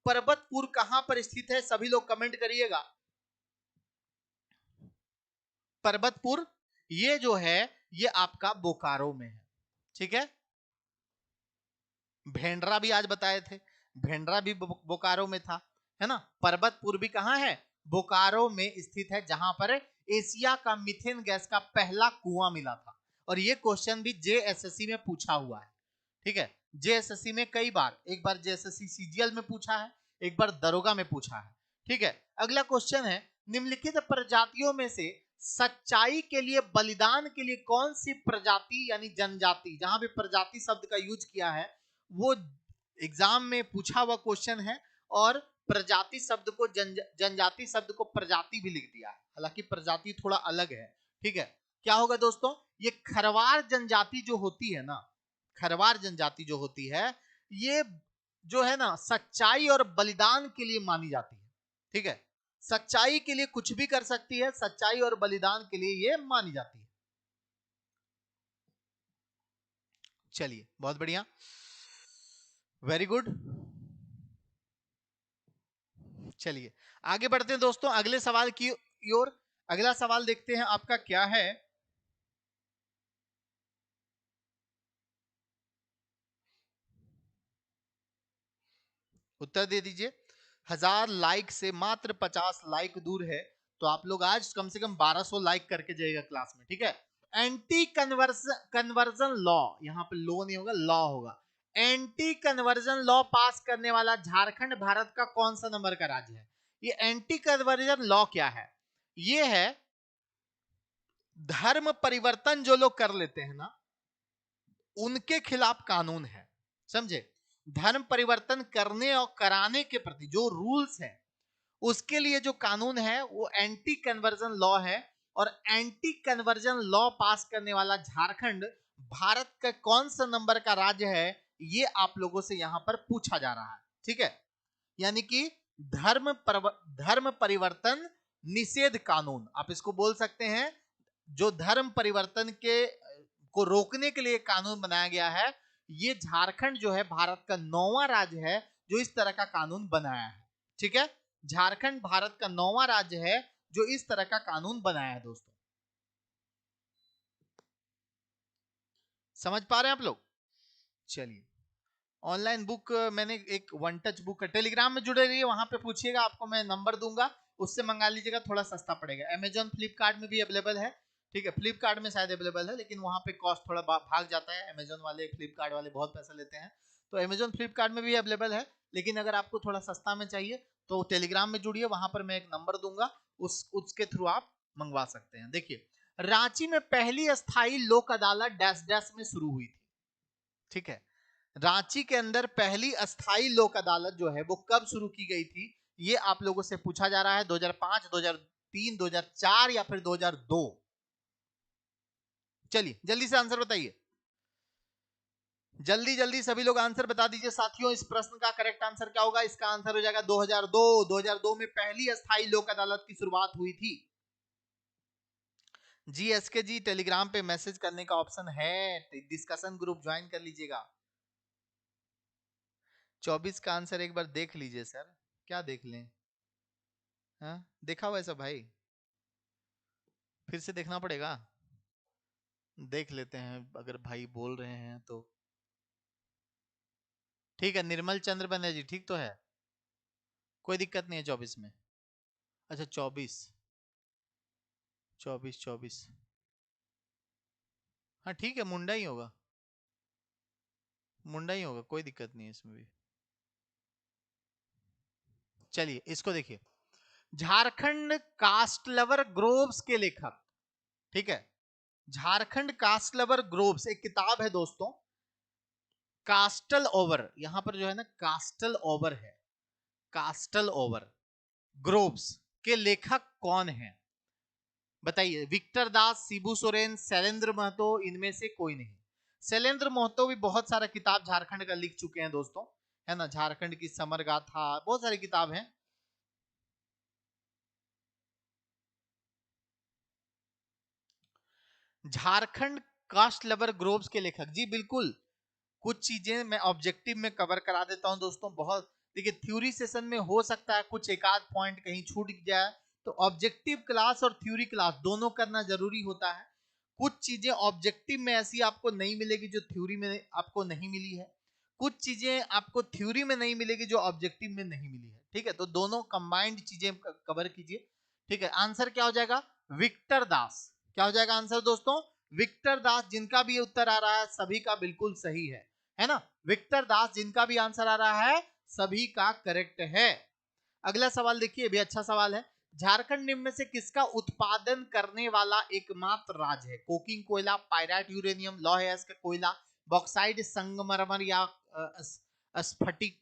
पर्वतपुर कहां पर स्थित है, सभी लोग कमेंट करिएगा। पर्वतपुर ये जो है ये आपका बोकारो में है। ठीक है, भेंड्रा भी आज बताए थे, भेंड्रा भी बोकारो में था, है ना। पर्वतपुर भी कहां है? बोकारो में स्थित है, जहां पर एशिया का मीथेन गैस का पहला कुआं मिला था। और ये क्वेश्चन भी जेएसएससी में पूछा हुआ है। ठीक है, जेएसएससी में कई बार, एक बार जेएसएससी सीजीएल में पूछा है, एक बार दरोगा में पूछा है। ठीक है, अगला क्वेश्चन है, निम्नलिखित प्रजातियों में से सच्चाई के लिए बलिदान के लिए कौन सी प्रजाति यानी जनजाति, जहां भी प्रजाति शब्द का यूज किया है वो एग्जाम में पूछा हुआ क्वेश्चन है, और प्रजाति शब्द को जनजाति शब्द को प्रजाति भी लिख दिया है, हालांकि प्रजाति थोड़ा अलग है। ठीक है, क्या होगा दोस्तों, ये खरवार जनजाति जो होती है ना, खरवार जनजाति जो होती है, ये जो है ना सच्चाई और बलिदान के लिए मानी जाती है। ठीक है, सच्चाई के लिए कुछ भी कर सकती है, सच्चाई और बलिदान के लिए ये मानी जाती है। चलिए, बहुत बढ़िया, वेरी गुड। चलिए आगे बढ़ते हैं दोस्तों अगले सवाल की ओर। अगला सवाल देखते हैं आपका क्या है। उत्तर दे दीजिए। 1000 लाइक से मात्र 50 लाइक दूर है, तो आप लोग आज कम से कम 1200 लाइक करके जाइएगा क्लास में। ठीक है, एंटी कन्वर्जन लॉ, यहां पे लॉ नहीं होगा, लॉ होगा। एंटी कन्वर्जन लॉ पास करने वाला झारखंड भारत का कौन सा नंबर का राज्य है? ये एंटी कन्वर्जन लॉ क्या है? ये है धर्म परिवर्तन जो लोग कर लेते हैं ना, उनके खिलाफ कानून है, समझे? धर्म परिवर्तन करने और कराने के प्रति जो रूल्स है, उसके लिए जो कानून है वो एंटी कन्वर्जन लॉ है। और एंटी कन्वर्जन लॉ पास करने वाला झारखंड भारत का कौन सा नंबर का राज्य है, ये आप लोगों से यहां पर पूछा जा रहा है। ठीक है, यानी कि धर्म परिवर्तन निषेध कानून, आप इसको बोल सकते हैं। जो धर्म परिवर्तन के को रोकने के लिए कानून बनाया गया है, ये झारखंड जो है भारत का 9वां राज्य है जो इस तरह का कानून बनाया है। ठीक है, झारखंड भारत का 9वां राज्य है जो इस तरह का कानून बनाया है। दोस्तों समझ पा रहे हैं आप लोग? चलिए, ऑनलाइन बुक मैंने एक वन टच बुक है, टेलीग्राम में जुड़े रहिए, वहां पे पूछिएगा, आपको मैं नंबर दूंगा, उससे मंगा लीजिएगा, थोड़ा सस्ता पड़ेगा। अमेजॉन फ्लिपकार्ट में भी अवेलेबल है। ठीक है, फ्लिपकार्ट में शायद अवेलेबल है, लेकिन वहां पे कॉस्ट थोड़ा भाग जाता है, अमेजॉन वाले फ्लिपकार्ट वाले बहुत पैसा लेते हैं। तो अमेजॉन फ्लिपकार्ट में भी अवेलेबल है, लेकिन अगर आपको थोड़ा सस्ता में चाहिए तो टेलीग्राम में जुड़िए, वहां पर मैं एक नंबर दूंगा, उसके थ्रू आप मंगवा सकते हैं। देखिए, रांची में पहली अस्थाई लोक अदालत डैश डैश में शुरू हुई थी। ठीक है, रांची के अंदर पहली अस्थाई लोक अदालत जो है वो कब शुरू की गई थी, ये आप लोगों से पूछा जा रहा है। 2005, 2003, 2004 या फिर 2002? चलिए जल्दी से आंसर बताइए, जल्दी जल्दी सभी लोग आंसर बता दीजिए साथियों। इस प्रश्न का करेक्ट आंसर क्या होगा? इसका आंसर हो जाएगा 2002। 2002 में पहली अस्थाई लोक अदालत की शुरुआत हुई थी। जी एसके जी, टेलीग्राम पे मैसेज करने का ऑप्शन है, डिस्कशन ग्रुप ज्वाइन कर लीजिएगा। 24 का आंसर एक बार देख लीजिए सर, क्या देख लें? हाँ देखा हुआ है सब भाई, फिर से देखना पड़ेगा। देख लेते हैं अगर भाई बोल रहे हैं तो। ठीक है, निर्मल चंद्र बनर्जी ठीक तो है, कोई दिक्कत नहीं है 24 में। अच्छा 24, 24। हाँ ठीक है, मुंडा ही होगा, मुंडा ही होगा, कोई दिक्कत नहीं है इसमें भी। चलिए इसको देखिए, झारखंड कास्ट लवर ग्रोव्स के लेखक। ठीक है, झारखंड कास्ट लवर ग्रोव्स एक किताब है दोस्तों, कास्टल ओवर, यहां पर जो है ना कास्टल ओवर है, कास्टल ओवर ग्रोव्स के लेखक कौन है? बताइए, विक्टर दास, शिबू सोरेन, शैलेंद्र महतो, इनमें से कोई नहीं। शैलेंद्र महतो भी बहुत सारा किताब झारखंड का लिख चुके हैं दोस्तों, है ना, झारखंड की समर गाथा, बहुत सारी किताब हैं। झारखंड कास्ट लवर ग्रोव्स के लेखक, जी बिल्कुल, कुछ चीजें मैं ऑब्जेक्टिव में कवर करा देता हूं दोस्तों। बहुत देखिए, थ्योरी सेशन में हो सकता है कुछ एक आध पॉइंट कहीं छूट जाए, तो ऑब्जेक्टिव क्लास और थ्योरी क्लास दोनों करना जरूरी होता है। कुछ चीजें ऑब्जेक्टिव में ऐसी आपको नहीं मिलेगी जो थ्योरी में आपको नहीं मिली है, कुछ चीजें आपको थ्योरी में नहीं मिलेगी जो ऑब्जेक्टिव में नहीं मिली है। ठीक है, तो दोनों कंबाइंड चीजें कवर कीजिए। ठीक है, आंसर क्या हो जाएगा? विक्टर दास। क्या हो जाएगा आंसर दोस्तों? विक्टर दास। जिनका भी उत्तर आ रहा है सभी का बिल्कुल सही है ना? विक्टर दास जिनका भी आंसर आ रहा है सभी का करेक्ट है। अगला सवाल देखिए, भी अच्छा सवाल है। झारखंड निम्न में से किसका उत्पादन करने वाला एकमात्र राज्य है? कोकिंग कोयला, पायराइट यूरेनियम, लौह अयस्क कोयला, बॉक्साइड, संगमरमर या स्फटिक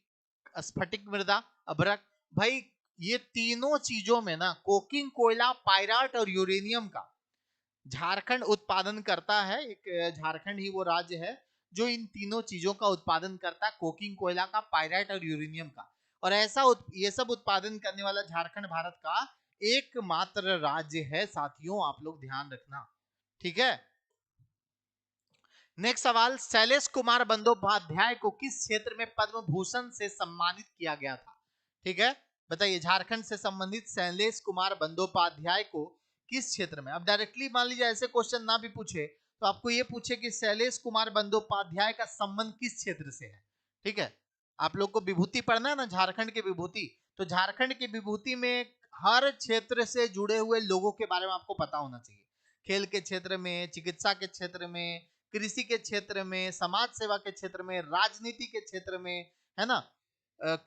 स्फटिक मृदा, अभ्रक। भाई ये तीनों चीजों में ना कोकिंग कोयला, पायराइट और यूरेनियम का झारखंड उत्पादन करता है। एक झारखंड ही वो राज्य है जो इन तीनों चीजों का उत्पादन करता है, कोकिंग कोयला का, पायराइट और यूरेनियम का। और ऐसा ये सब उत्पादन करने वाला झारखंड भारत का एकमात्र राज्य है साथियों, आप लोग ध्यान रखना। ठीक है, नेक्स्ट सवाल। शैलेश कुमार बंदोपाध्याय को किस क्षेत्र में पद्म भूषण से सम्मानित किया गया था? ठीक है, बताइए, झारखंड से संबंधित शैलेश कुमार बंदोपाध्याय को किस क्षेत्र में? अब डायरेक्टली मान लीजिए ऐसे क्वेश्चन ना भी पूछे तो आपको ये पूछे कि शैलेश कुमार बंदोपाध्याय का संबंध किस क्षेत्र से है। ठीक है, आप लोग को विभूति पढ़ना है ना, झारखंड की विभूति, तो झारखंड की विभूति में हर क्षेत्र से जुड़े हुए लोगों के बारे में आपको पता होना चाहिए। खेल के क्षेत्र में, चिकित्सा के क्षेत्र में, कृषि के क्षेत्र में, समाज सेवा के क्षेत्र में, राजनीति के क्षेत्र में, है ना,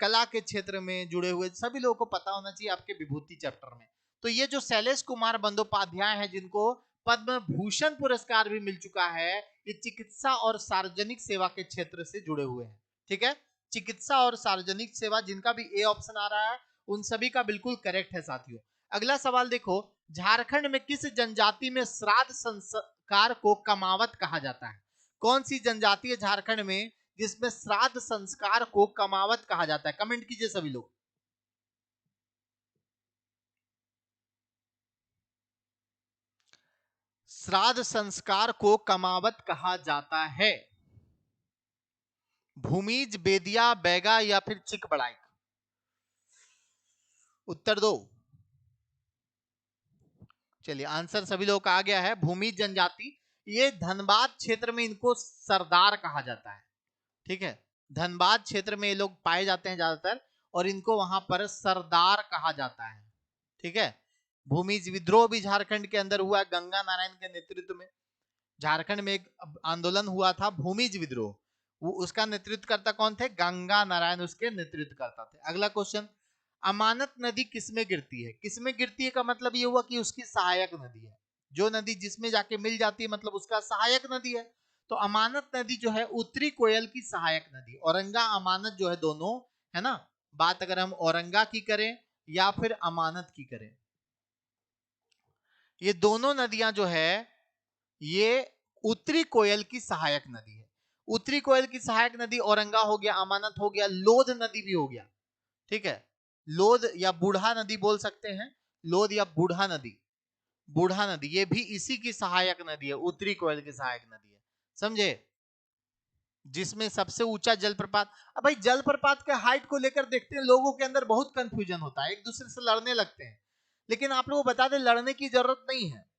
कला के क्षेत्र में जुड़े हुए सभी लोगों को पता होना चाहिए आपके विभूति चैप्टर में। तो ये जो शैलेश कुमार बंदोपाध्याय है जिनको पद्म भूषण पुरस्कार भी मिल चुका है, ये चिकित्सा और सार्वजनिक सेवा के क्षेत्र से जुड़े हुए हैं। ठीक है, चिकित्सा और सार्वजनिक सेवा, जिनका भी ए ऑप्शन आ रहा है उन सभी का बिल्कुल करेक्ट है साथियों। अगला सवाल देखो, झारखंड में किस जनजाति में श्राद्ध संस्कार को कमावत कहा जाता है? कौन सी जनजाति है झारखंड में जिसमें श्राद्ध संस्कार को कमावत कहा जाता है? कमेंट कीजिए सभी लोग। श्राद्ध संस्कार को कमावत कहा जाता है। भूमिज, बेदिया, बैगा या फिर चिक बड़ाई? उत्तर दो। चलिए, आंसर सभी लोगों का आ गया है, भूमिज जनजाति। ये धनबाद क्षेत्र में इनको सरदार कहा जाता है। ठीक है, धनबाद क्षेत्र में ये लोग पाए जाते हैं ज्यादातर, और इनको वहां पर सरदार कहा जाता है। ठीक है, भूमिज विद्रोह भी झारखंड के अंदर हुआ, गंगा नारायण के नेतृत्व में। झारखंड में एक आंदोलन हुआ था भूमिज विद्रोह, वो उसका नेतृत्व करता कौन थे? गंगा नारायण उसके नेतृत्व करता थे। अगला क्वेश्चन, अमानत नदी किसमें गिरती है? किसमें गिरती है का मतलब ये हुआ कि उसकी सहायक नदी है। जो नदी जिसमें जाके मिल जाती है मतलब उसका सहायक नदी है। तो अमानत नदी जो है उत्तरी कोयल की सहायक नदी, औरंगा अमानत जो है दोनों, है ना, बात अगर हम औरंगा की करें या फिर अमानत की करें, ये दोनों नदियां जो है ये उत्तरी कोयल की सहायक नदी है। उत्तरी कोयल की सहायक नदी औरंगा हो गया, अमानत हो गया, लोध नदी भी हो गया। ठीक है, लोध या बूढ़ा नदी बोल सकते हैं, लोध या बूढ़ा नदी, बूढ़ा नदी ये भी इसी की सहायक नदी है, उत्तरी कोयल की सहायक नदी है। समझे? जिसमें सबसे ऊंचा जलप्रपात, अब भाई जलप्रपात के हाइट को लेकर देखते हैं लोगों के अंदर बहुत कंफ्यूजन होता है, एक दूसरे से लड़ने लगते हैं, लेकिन आप लोगों को बता दें लड़ने की जरूरत नहीं है।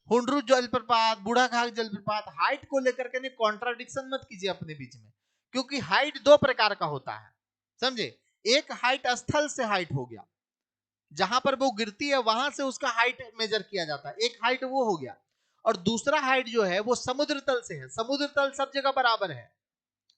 हुंडरू जलप्रपात, बूढ़ा घाघ जलप्रपात, हाइट को लेकर के कॉन्ट्राडिक्शन मत कीजिए अपने बीच में, क्योंकि हाइट दो प्रकार का होता है। समझे? एक हाइट स्थल से हाइट हो गया, जहां पर वो गिरती है वहां से उसका हाइट मेजर किया जाता है, एक हाइट वो हो गया। और दूसरा हाइट जो है वो समुद्र तल से है। समुद्र तल सब जगह बराबर है।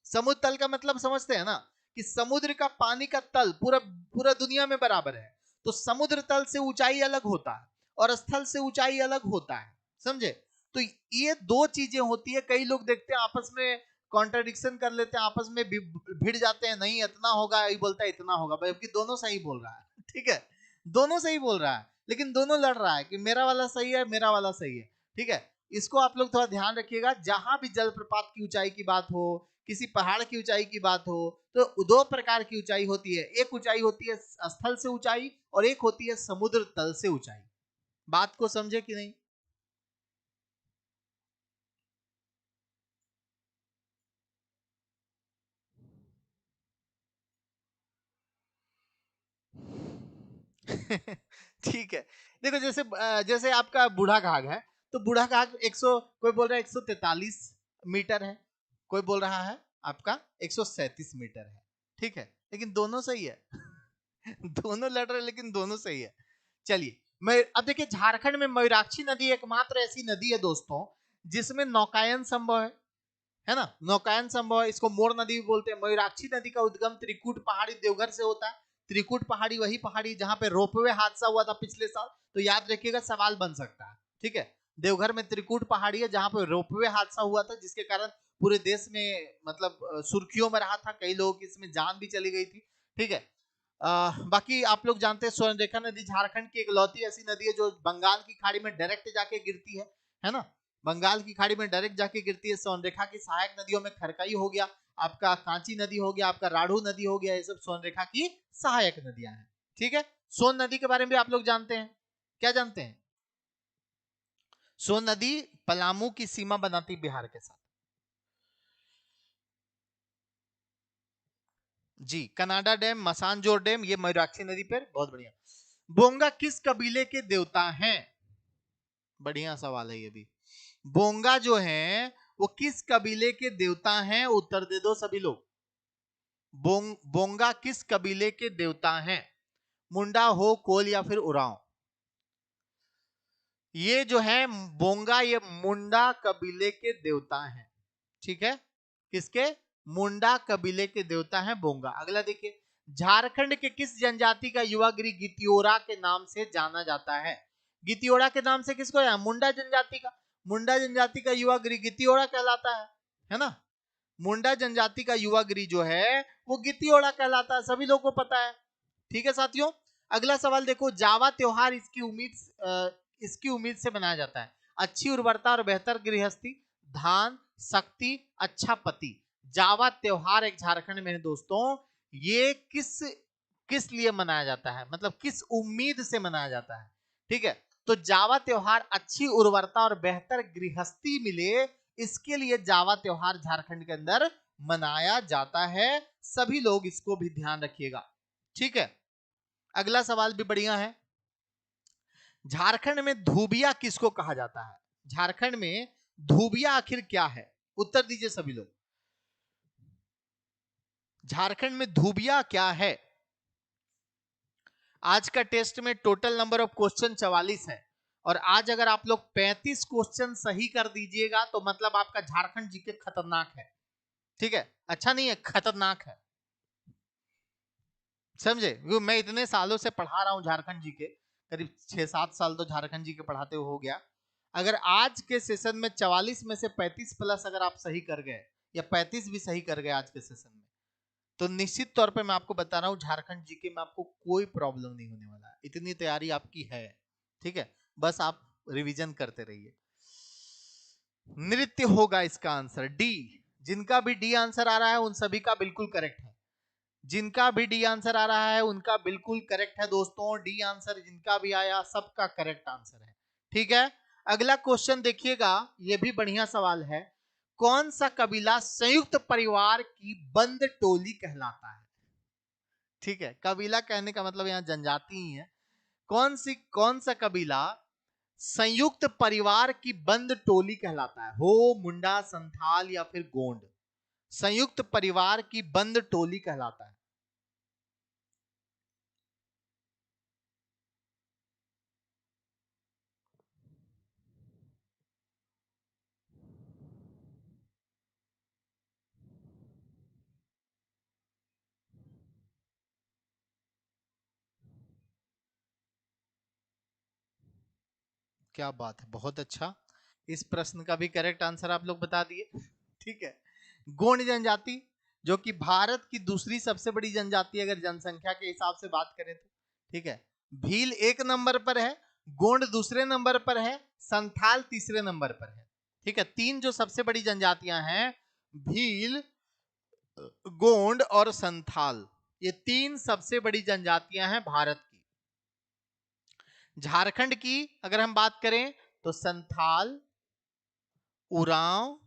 समुद्र तल का मतलब समझते हैं ना, कि समुद्र का पानी का तल पूरा पूरा दुनिया में बराबर है। तो समुद्र तल से ऊंचाई अलग होता है और स्थल से ऊंचाई अलग होता है। समझे? तो ये दो चीजें होती है। कई लोग देखते हैं आपस में कॉन्ट्रडिक्शन कर लेते हैं, आपस में भिड़ जाते हैं, नहीं इतना होगा, ये बोलता है इतना होगा, जबकि दोनों सही बोल रहा है। ठीक है, दोनों सही बोल रहा है, लेकिन दोनों लड़ रहा है कि मेरा वाला सही है, मेरा वाला सही है। ठीक है, इसको आप लोग थोड़ा ध्यान रखिएगा। जहां भी जलप्रपात की ऊंचाई की बात हो, किसी पहाड़ की ऊंचाई की बात हो, तो दो प्रकार की ऊंचाई होती है। एक ऊंचाई होती है स्थल से ऊंचाई और एक होती है समुद्र तल से ऊंचाई। बात को समझे कि नहीं? ठीक है, देखो जैसे जैसे आपका बूढ़ा घाघ है, तो बूढ़ा घाघ 100, कोई बोल रहा है 143 मीटर है, कोई बोल रहा है आपका 137 मीटर है। ठीक है, लेकिन दोनों सही है। दोनों लड़ रहे लेकिन दोनों सही है। चलिए, अब देखिए झारखंड में मयूराक्षी नदी एकमात्र ऐसी नदी है दोस्तों जिसमें नौकायन संभव है ना, नौकायन संभव है। इसको मोर नदी भी बोलते हैं। मयूराक्षी नदी का उद्गम त्रिकुट पहाड़ी देवघर से होता है। त्रिकुट पहाड़ी वही पहाड़ी जहां पे रोपवे हादसा हुआ था पिछले साल, तो याद रखिएगा, सवाल बन सकता है। ठीक है, देवघर में त्रिकुट पहाड़ी है जहां पे रोपवे हादसा हुआ था, जिसके कारण पूरे देश में मतलब सुर्खियों में रहा था, कई लोगों की इसमें जान भी चली गई थी। ठीक है, बाकी आप लोग जानते हैं स्वर्णरेखा नदी झारखंड की इकलौती ऐसी नदी है जो बंगाल की खाड़ी में डायरेक्ट जाके गिरती है ना, बंगाल की खाड़ी में डायरेक्ट जाके गिरती है। स्वर्णरेखा की सहायक नदियों में खरकई हो गया, आपका कांची नदी हो गया, आपका राढ़ू नदी हो गया, ये सब स्वर्णरेखा की सहायक नदियां हैं। ठीक है, सोन नदी के बारे में भी आप लोग जानते हैं, क्या जानते हैं? सोन नदी पलामू की सीमा बनाती बिहार के साथ। जी, कनाडा डैम, मसानजोर डैम, ये मयूराक्षी नदी पर। बहुत बढ़िया। बोंगा किस कबीले के देवता हैं? बढ़िया सवाल है ये भी। बोंगा जो है वो किस कबीले के देवता हैं? उत्तर दे दो सभी लोग। बोंगा किस कबीले के देवता हैं? मुंडा, हो, कोल या फिर उरांव? ये जो है बोंगा, ये मुंडा कबीले के देवता हैं। ठीक है, किसके? मुंडा कबीले के देवता हैं बोंगा। अगला देखिए, झारखंड के किस जनजाति का युवा गृह गितियोरा के नाम से जाना जाता है? गितियोरा के नाम से किसको है? मुंडा जनजाति का। मुंडा जनजाति का युवा गृह गितियोरा कहलाता है ना। मुंडा जनजाति का युवा गृह जो है वो गितियोड़ा कहलाता है, सभी लोगों को पता है। ठीक है साथियों, अगला सवाल देखो, जावा त्योहार इसकी उम्मीद से मनाया जाता है। अच्छी उर्वरता और बेहतर गृहस्थी, धान, शक्ति, अच्छा पति। जावा त्योहार एक झारखंड में है दोस्तों, ये किस किस लिए मनाया जाता है, मतलब किस उम्मीद से मनाया जाता है? ठीक है, तो जावा त्योहार अच्छी उर्वरता और बेहतर गृहस्थी मिले, इसके लिए जावा त्योहार झारखंड के अंदर मनाया जाता है। सभी लोग इसको भी ध्यान रखिएगा। ठीक है, अगला सवाल भी बढ़िया है। झारखंड में धूबिया किसको कहा जाता है? झारखंड में धूबिया आखिर क्या है? उत्तर दीजिए सभी लोग। झारखंड में धूबिया क्या है? आज का टेस्ट में टोटल नंबर ऑफ क्वेश्चन 44 है, और आज अगर आप लोग 35 क्वेश्चन सही कर दीजिएगा तो मतलब आपका झारखंड जीके खतरनाक है। ठीक है, अच्छा नहीं है, खतरनाक है, समझे? मैं इतने सालों से पढ़ा रहा हूं झारखंड जीके, करीब 6-7 साल तो झारखंड जीके पढ़ाते हुए हो गया। अगर आज के सेशन में 44 में से 35 प्लस अगर आप सही कर गए, या 35 भी सही कर गए आज के सेशन में, तो निश्चित तौर पे मैं आपको बता रहा हूं झारखंड जीके में आपको कोई प्रॉब्लम नहीं होने वाला है। इतनी तैयारी आपकी है। ठीक है, बस आप रिवीजन करते रहिए। नृत्य होगा इसका आंसर डी। जिनका भी डी आंसर आ रहा है उन सभी का बिल्कुल करेक्ट है। जिनका भी डी आंसर आ रहा है उनका बिल्कुल करेक्ट है दोस्तों। डी आंसर जिनका भी आया सबका करेक्ट आंसर है। ठीक है, अगला क्वेश्चन देखिएगा, यह भी बढ़िया सवाल है। कौन सा कबीला संयुक्त परिवार की बंद टोली कहलाता है? ठीक है, कबीला कहने का मतलब यहां जनजाति ही है। कौन सा कबीला संयुक्त परिवार की बंद टोली कहलाता है? हो, मुंडा, संथाल या फिर गोंड? संयुक्त परिवार की बंद टोली कहलाता है। क्या बात है, बहुत अच्छा। इस प्रश्न का भी करेक्ट आंसर आप लोग बता दिए। ठीक है, गोंड जनजाति जो कि भारत की दूसरी सबसे बड़ी जनजाति अगर जनसंख्या के हिसाब से बात करें तो। ठीक है, भील एक नंबर पर है, गोंड दूसरे नंबर पर है, संथाल तीसरे नंबर पर है। ठीक है, तीन जो सबसे बड़ी जनजातियां हैं, भील, गोंड और संथाल, ये तीन सबसे बड़ी जनजातियां हैं भारत की। झारखंड की अगर हम बात करें तो संथाल, उरांव,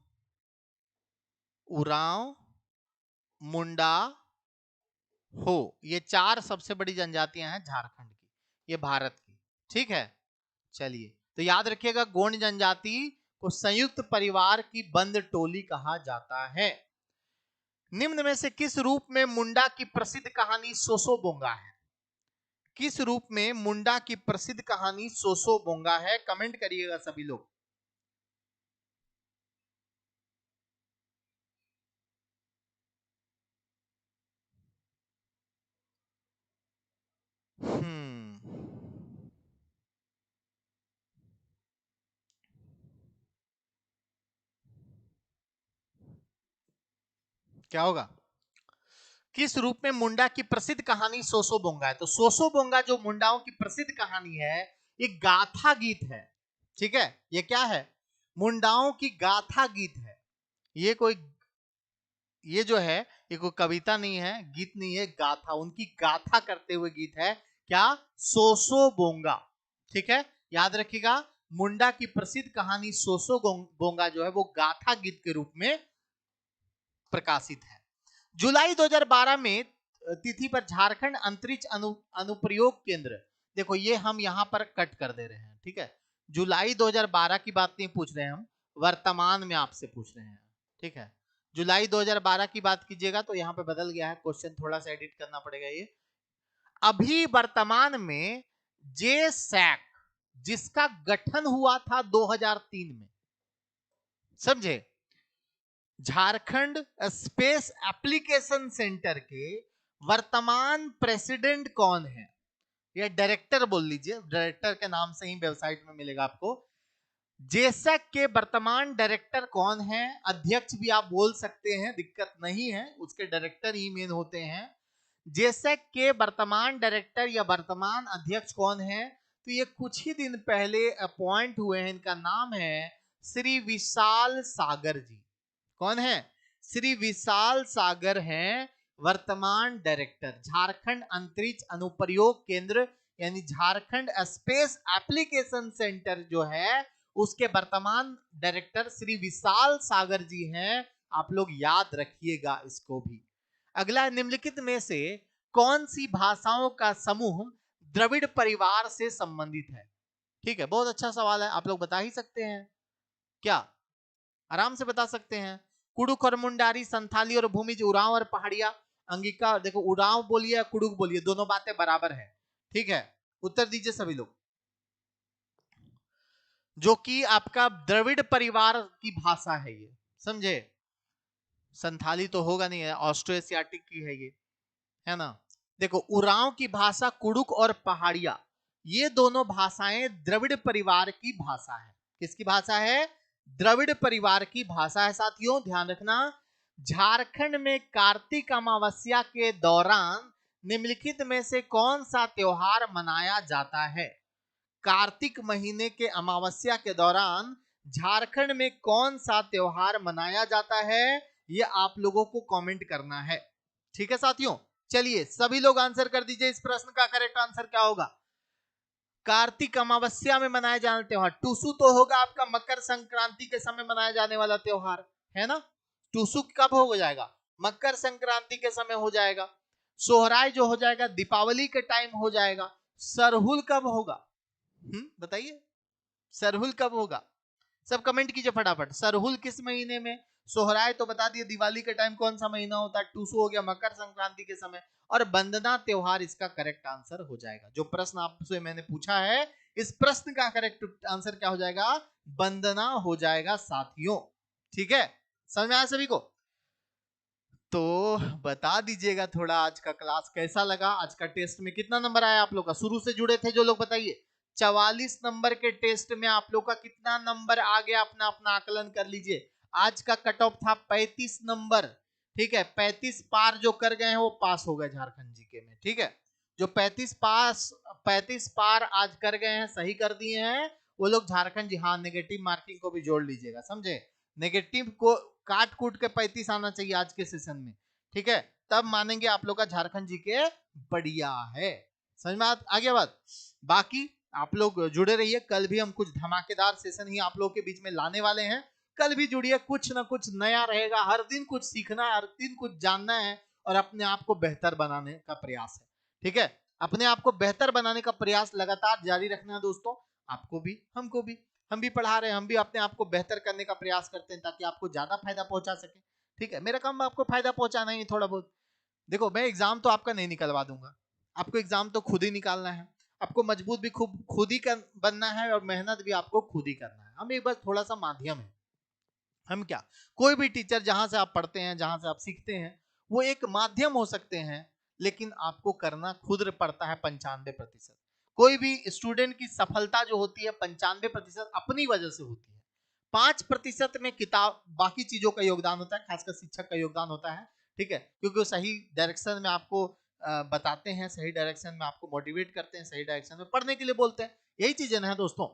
मुंडा, हो, ये चार सबसे बड़ी जनजातियां हैं झारखंड की, ये भारत की। ठीक है, चलिए, तो याद रखिएगा गोंड जनजाति को संयुक्त परिवार की बंद टोली कहा जाता है। निम्न में से किस रूप में मुंडा की प्रसिद्ध कहानी सोसो बोंगा है? किस रूप में मुंडा की प्रसिद्ध कहानी सोसो बोंगा है? कमेंट करिएगा सभी लोग। क्या होगा? किस रूप में मुंडा की प्रसिद्ध कहानी सोसो बोंगा है? तो सोसो बोंगा जो मुंडाओं की प्रसिद्ध कहानी है, एक गाथा गीत है। ठीक है, ये क्या है? मुंडाओं की गाथा गीत है। ये कोई, ये जो है ये कोई कविता नहीं है, गीत नहीं है, गाथा, उनकी गाथा करते हुए गीत है। क्या? सोसो बोंगा। ठीक है, याद रखिएगा, मुंडा की प्रसिद्ध कहानी सोसो बोंगा जो है वो गाथा गीत के रूप में प्रकाशित है। जुलाई 2012 में तिथि पर झारखंड अंतरिक्ष अनुप्रयोग केंद्र, देखो ये हम यहां पर कट कर दे रहे हैं। ठीक है, जुलाई 2012 की बात नहीं पूछ रहे हैं हम, वर्तमान में आपसे पूछ रहे हैं। ठीक है, जुलाई 2012 की बात कीजिएगा तो यहां पे बदल गया है क्वेश्चन, थोड़ा सा एडिट करना पड़ेगा। ये अभी वर्तमान में जे सैक, जिसका गठन हुआ था 2003 में, समझे? झारखंड स्पेस एप्लीकेशन सेंटर के वर्तमान प्रेसिडेंट कौन है? या डायरेक्टर बोल लीजिए, डायरेक्टर के नाम से ही वेबसाइट में मिलेगा आपको। जेसैक के वर्तमान डायरेक्टर कौन है? अध्यक्ष भी आप बोल सकते हैं, दिक्कत नहीं है, उसके डायरेक्टर ही मेन होते हैं। जेसैक के वर्तमान डायरेक्टर या वर्तमान अध्यक्ष कौन है? तो ये कुछ ही दिन पहले अपॉइंट हुए हैं, इनका नाम है श्री विशाल सागर जी। कौन है? श्री विशाल सागर हैं वर्तमान डायरेक्टर। झारखंड अंतरिक्ष अनुप्रयोग केंद्र यानी झारखंड स्पेस एप्लीकेशन सेंटर जो है उसके वर्तमान डायरेक्टर श्री विशाल सागर जी हैं। आप लोग याद रखिएगा इसको भी। अगला, निम्नलिखित में से कौन सी भाषाओं का समूह द्रविड़ परिवार से संबंधित है? ठीक है, बहुत अच्छा सवाल है, आप लोग बता ही सकते हैं क्या? आराम से बता सकते हैं। कुडुक और मुंडारी, संथाली और भूमिज, उरांव और पहाड़िया। अंगिका, देखो उरांव बोलिए या कुडुक बोलिए, दोनों बातें बराबर है। ठीक है, उत्तर दीजिए सभी लोग। जो कि आपका द्रविड़ परिवार की भाषा है ये, समझे? संथाली तो होगा नहीं है, ऑस्ट्रो एशियाटिक की है ये, है ना? देखो उरांव की भाषा कुडुक और पहाड़िया, ये दोनों भाषाएं द्रविड़ परिवार की भाषा है। किसकी भाषा है? द्रविड़ परिवार की भाषा है। साथियों ध्यान रखना, झारखंड में कार्तिक अमावस्या के दौरान निम्नलिखित में से कौन सा त्योहार मनाया जाता है? कार्तिक महीने के अमावस्या के दौरान झारखंड में कौन सा त्योहार मनाया जाता है? ये आप लोगों को कमेंट करना है। ठीक है साथियों, चलिए सभी लोग आंसर कर दीजिए। इस प्रश्न का करेक्ट आंसर क्या होगा? कार्तिक अमावस्या में मनाया जाने त्योहार टूसू तो होगा आपका मकर संक्रांति के समय मनाया जाने वाला त्योहार, है ना? टूसू कब हो जाएगा? मकर संक्रांति के समय हो जाएगा। सोहराय जो हो जाएगा दीपावली के टाइम हो जाएगा। सरहुल कब होगा? बताइए, सरहुल कब होगा? सब कमेंट कीजिए फटाफट। सरहुल किस महीने में? सोहराय तो बता दिए दिवाली के टाइम कौन सा महीना होता है, टूसू हो गया मकर संक्रांति के समय, और वंदना त्योहार इसका करेक्ट आंसर हो जाएगा। जो प्रश्न आपसे मैंने पूछा है, इस प्रश्न का करेक्ट आंसर क्या हो जाएगा? वंदना हो जाएगा साथियों। ठीक है, समझ में आया सभी को? तो बता दीजिएगा थोड़ा आज का क्लास कैसा लगा। आज का टेस्ट में कितना नंबर आया आप लोग का? शुरू से जुड़े थे जो लोग बताइए। 44 नंबर के टेस्ट में आप लोग का कितना नंबर आ गया? अपना अपना आकलन कर लीजिए। आज का कट ऑफ था 35 नंबर। ठीक है, 35 पार जो कर गए हैं वो पास हो गए झारखंड जीके में। ठीक है, जो 35 पार आज कर गए हैं, सही कर दिए हैं, वो लोग झारखंड जी, हाँ नेगेटिव मार्किंग को भी जोड़ लीजिएगा, समझे? नेगेटिव को काट कूट के 35 आना चाहिए आज के सेशन में। ठीक है, तब मानेंगे आप लोग का झारखंड जीके बढ़िया है। समझ में आ गया बात? बाकी आप लोग जुड़े रहिए, कल भी हम कुछ धमाकेदार सेशन ही आप लोग के बीच में लाने वाले हैं। कल भी जुड़िए, कुछ ना कुछ नया रहेगा। हर दिन कुछ सीखना है, हर दिन कुछ जानना है और अपने आप को बेहतर बनाने का प्रयास है। ठीक है, अपने आप को बेहतर बनाने का प्रयास लगातार जारी रखना है दोस्तों, आपको भी हमको भी। हम भी पढ़ा रहे हैं, हम भी अपने आप को बेहतर करने का प्रयास करते हैं ताकि आपको ज्यादा फायदा पहुंचा सके। ठीक है, मेरा काम आपको फायदा पहुंचाना ही थोड़ा बहुत। देखो मैं एग्जाम तो आपका नहीं निकलवा दूंगा, आपको एग्जाम तो खुद ही निकालना है, आपको मजबूत भी खुद ही बनना है और मेहनत भी आपको खुद ही करना है। हम एक बार थोड़ा सा माध्यम है, हम क्या, कोई भी टीचर जहां से आप पढ़ते हैं, जहां से आप सीखते हैं, वो एक माध्यम हो सकते हैं, लेकिन आपको करना खुद पड़ता है 95%। कोई भी स्टूडेंट की सफलता जो होती है 95% अपनी वजह से होती है। 5% में किताब बाकी चीजों का योगदान होता है, खासकर शिक्षक का योगदान होता है, ठीक है, क्योंकि वो सही डायरेक्शन में आपको बताते हैं, सही डायरेक्शन में आपको मोटिवेट करते हैं, सही डायरेक्शन में पढ़ने के लिए बोलते हैं। यही चीजें ना है दोस्तों।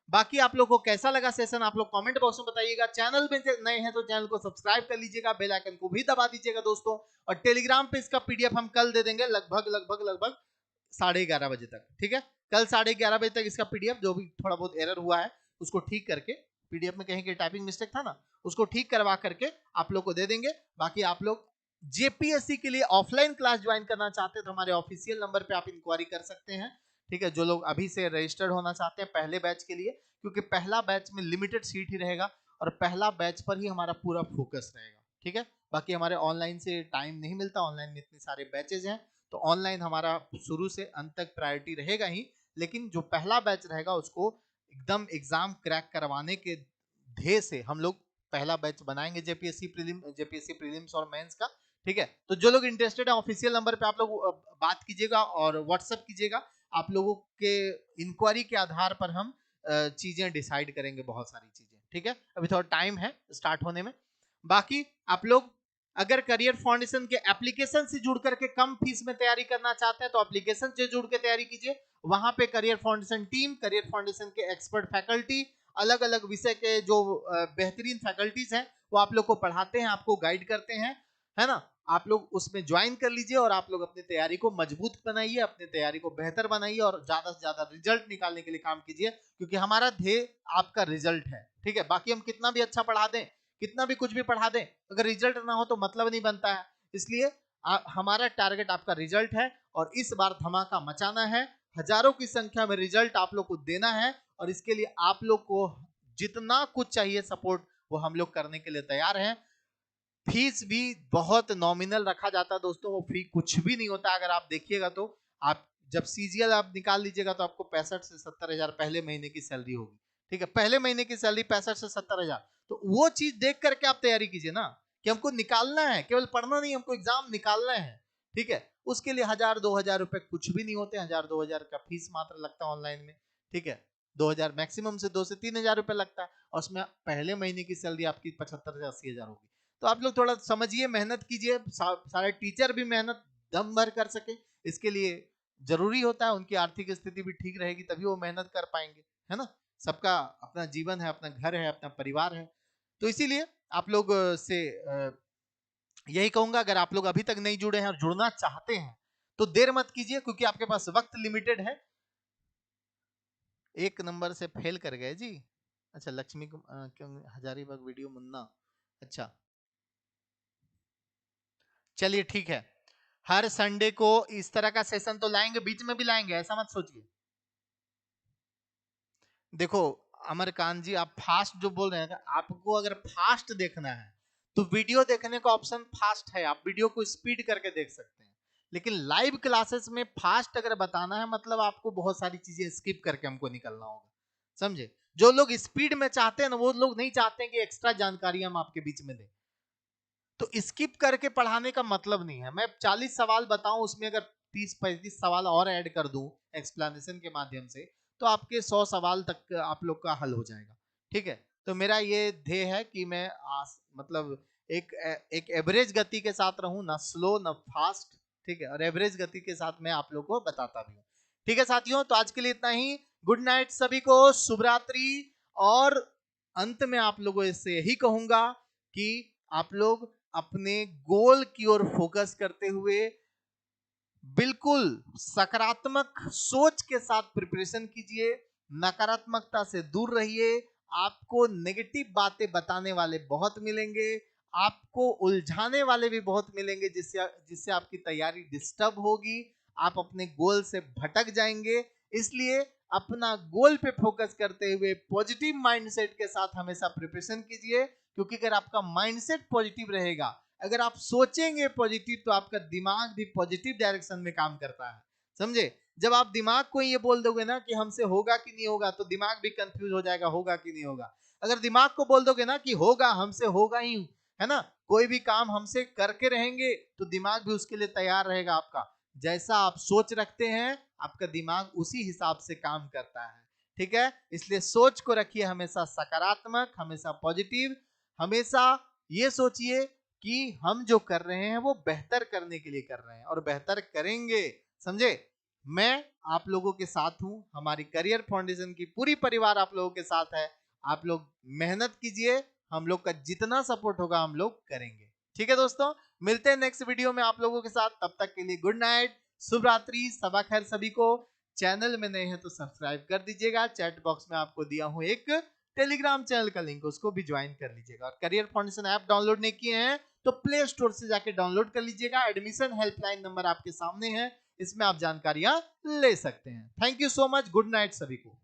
बाकी आप लोग को कैसा लगा सेशन, आप लोग कमेंट बॉक्स में बताइएगा। चैनल में नए हैं तो चैनल को सब्सक्राइब कर लीजिएगा, बेल आइकन को भी दबा दीजिएगा दोस्तों। और टेलीग्राम पे इसका पीडीएफ हम कल दे देंगे, लगभग 11:30 बजे तक, ठीक है। कल 11:30 बजे तक इसका पीडीएफ, जो भी थोड़ा बहुत एरर हुआ है उसको ठीक करके, पीडीएफ में कहीं के टाइपिंग मिस्टेक था ना, उसको ठीक करवा करके आप लोग को दे देंगे। बाकी आप लोग जेपीएससी के लिए ऑफलाइन क्लास ज्वाइन करना चाहते हैं तो हमारे ऑफिशियल नंबर पे आप इंक्वायरी कर सकते हैं, ठीक है। जो लोग अभी से रजिस्टर्ड होना चाहते हैं पहले बैच के लिए, क्योंकि पहला बैच में लिमिटेड सीट ही रहेगा और पहला बैच पर ही हमारा पूरा फोकस रहेगा, ठीक है। बाकी हमारे ऑनलाइन से टाइम नहीं मिलता, ऑनलाइन में इतने सारे बैचेज हैं, तो ऑनलाइन हमारा शुरू से अंत तक प्रायोरिटी रहेगा ही। लेकिन जो पहला बैच रहेगा उसको एकदम एग्जाम क्रैक करवाने के ध्येय से हम लोग पहला बैच बनाएंगे, जेपीएससी प्रीलिम्स और मेंस का, ठीक है। तो जो लोग इंटरेस्टेड है ऑफिशियल नंबर पे आप लोग बात कीजिएगा और व्हाट्सएप कीजिएगा। आप लोगों के इंक्वायरी के आधार पर हम चीजें डिसाइड करेंगे, बहुत सारी चीजें, ठीक है। अभी थोड़ा टाइम है स्टार्ट होने में। बाकी आप लोग अगर करियर फाउंडेशन के एप्लीकेशन से जुड़ करके कम फीस में तैयारी करना चाहते हैं तो एप्लीकेशन से जुड़ के तैयारी कीजिए। वहां पे career foundation team, career foundation के एक्सपर्ट फैकल्टी, अलग अलग विषय के जो बेहतरीन फैकल्टीज हैं वो आप लोग को पढ़ाते हैं, आपको गाइड करते हैं, है ना। आप लोग उसमें ज्वाइन कर लीजिए और आप लोग अपनी तैयारी को मजबूत बनाइए, अपनी तैयारी को बेहतर बनाइए और ज्यादा से ज्यादा रिजल्ट निकालने के लिए काम कीजिए, क्योंकि हमारा ध्येय आपका रिजल्ट है, ठीक है। बाकी हम कितना भी अच्छा पढ़ा दें, कितना भी कुछ भी पढ़ा दें, अगर रिजल्ट ना हो तो मतलब नहीं बनता है। इसलिए हमारा टारगेट आपका रिजल्ट है और इस बार धमाका मचाना है, हजारों की संख्या में रिजल्ट आप लोग को देना है और इसके लिए आप लोग को जितना कुछ चाहिए सपोर्ट वो हम लोग करने के लिए तैयार हैं। फीस भी बहुत नॉमिनल रखा जाता है दोस्तों, वो फी कुछ भी नहीं होता। अगर आप देखिएगा तो आप जब सीजीएल आप निकाल लीजिएगा तो आपको 65 से 70 हजार पहले महीने की सैलरी होगी, ठीक है। पहले महीने की सैलरी 65 से 70 हजार, तो वो चीज देख करके आप तैयारी कीजिए ना, कि हमको निकालना है, केवल पढ़ना नहीं, हमको एग्जाम निकालना है, ठीक है। उसके लिए 1000-2000 रुपए कुछ भी नहीं होते, 1000-2000 का फीस मात्र लगता है ऑनलाइन में, ठीक है। 2000 मैक्सिमम से 2 से 3 हजार रुपए लगता है और उसमें पहले महीने की सैलरी आपकी 75 से 80 हजार होगी। तो आप लोग थोड़ा समझिए, मेहनत कीजिए, सारे टीचर भी मेहनत दम भर कर सके, इसके लिए जरूरी होता है उनकी आर्थिक स्थिति भी ठीक रहेगी, तभी वो मेहनत कर पाएंगे, है ना। सबका अपना जीवन है, अपना घर है, अपना परिवार है, तो इसीलिए आप लोग से यही कहूंगा, अगर आप लोग अभी तक नहीं जुड़े हैं और जुड़ना चाहते हैं तो देर मत कीजिए, क्योंकि आपके पास वक्त लिमिटेड है। एक नंबर से फेल कर गए जी, अच्छा लक्ष्मी क्यों हजारीबाग वीडियो मुन्ना, अच्छा चलिए ठीक है। हर संडे को इस तरह का सेशन तो लाएंगे, बीच में भी लाएंगे, ऐसा मत सोचिए। देखो अमरकांत जी, आप फास्ट जो बोल रहे हैं, आपको अगर फास्ट देखना है तो वीडियो देखने का ऑप्शन फास्ट है, आप वीडियो को स्पीड करके देख सकते हैं। लेकिन लाइव क्लासेस में फास्ट अगर बताना है मतलब आपको बहुत सारी चीजें स्किप करके हमको निकलना होगा, समझे। जो लोग स्पीड में चाहते हैं ना, वो लोग नहीं चाहते कि एक्स्ट्रा जानकारी हम आपके बीच में दें, तो स्किप करके पढ़ाने का मतलब नहीं है। मैं 40 सवाल बताऊं, उसमें अगर 30-35 सवाल और ऐड कर दूं एक्सप्लेनेशन के माध्यम से, तो आपके 100 सवाल तक आप लोग का हल हो जाएगा, ठीक है। तो मेरा ये ध्येय है कि मैं मतलब एक एवरेज गति के साथ रहूं, ना स्लो ना फास्ट, ठीक है, और एवरेज गति के साथ मैं आप लोग को बताता भी हूं, ठीक है साथियों। तो आज के लिए इतना ही, गुड नाइट सभी को, शुभ रात्रि। और अंत में आप लोगों से यही कहूंगा कि आप लोग अपने गोल की ओर फोकस करते हुए बिल्कुल सकारात्मक सोच के साथ प्रिपरेशन कीजिए, नकारात्मकता से दूर रहिए। आपको नेगेटिव बातें बताने वाले बहुत मिलेंगे, आपको उलझाने वाले भी बहुत मिलेंगे, जिससे जिससे आपकी तैयारी डिस्टर्ब होगी, आप अपने गोल से भटक जाएंगे। इसलिए अपना गोल पे फोकस करते हुए पॉजिटिव माइंडसेट के साथ हमेशा प्रिपरेशन कीजिए, क्योंकि अगर आपका माइंडसेट पॉजिटिव रहेगा, अगर आप सोचेंगे पॉजिटिव, तो आपका दिमाग भी पॉजिटिव डायरेक्शन में काम करता है। समझे? जब आप दिमाग को ये बोल दोगे ना कि हमसे होगा कि नहीं होगा, तो दिमाग भी कंफ्यूज हो जाएगा, होगा कि नहीं होगा। अगर दिमाग को बोल दोगे ना कि होगा, हमसे होगा ही, है ना, कोई भी काम हमसे करके रहेंगे, तो दिमाग भी उसके लिए तैयार रहेगा आपका। जैसा आप सोच रखते हैं, आपका दिमाग उसी हिसाब से काम करता है। ठीक है, इसलिए सोच को रखिए हमेशा सकारात्मक, हमेशा पॉजिटिव। हमेशा ये सोचिए कि हम जो कर रहे हैं वो बेहतर करने के लिए कर रहे हैं और बेहतर करेंगे। समझे? मैं आप लोगों के साथ हूं, हमारी करियर फाउंडेशन की पूरी परिवार आप लोगों के साथ है। आप लोग मेहनत कीजिए, हम लोग का जितना सपोर्ट होगा हम लोग करेंगे। ठीक है दोस्तों, मिलते हैं नेक्स्ट वीडियो में आप लोगों के साथ। तब तक के लिए गुड नाइट, शुभ रात्रि, सबा खैर सभी को। चैनल में नए हैं तो सब्सक्राइब कर दीजिएगा। चैट बॉक्स में आपको दिया हूं एक टेलीग्राम चैनल का लिंक, उसको भी ज्वाइन कर लीजिएगा। और करियर फाउंडेशन ऐप डाउनलोड नहीं किए हैं तो प्ले स्टोर से जाके डाउनलोड कर लीजिएगा। एडमिशन हेल्पलाइन नंबर आपके सामने है, इसमें आप जानकारियां ले सकते हैं। Thank you so much, good night सभी को।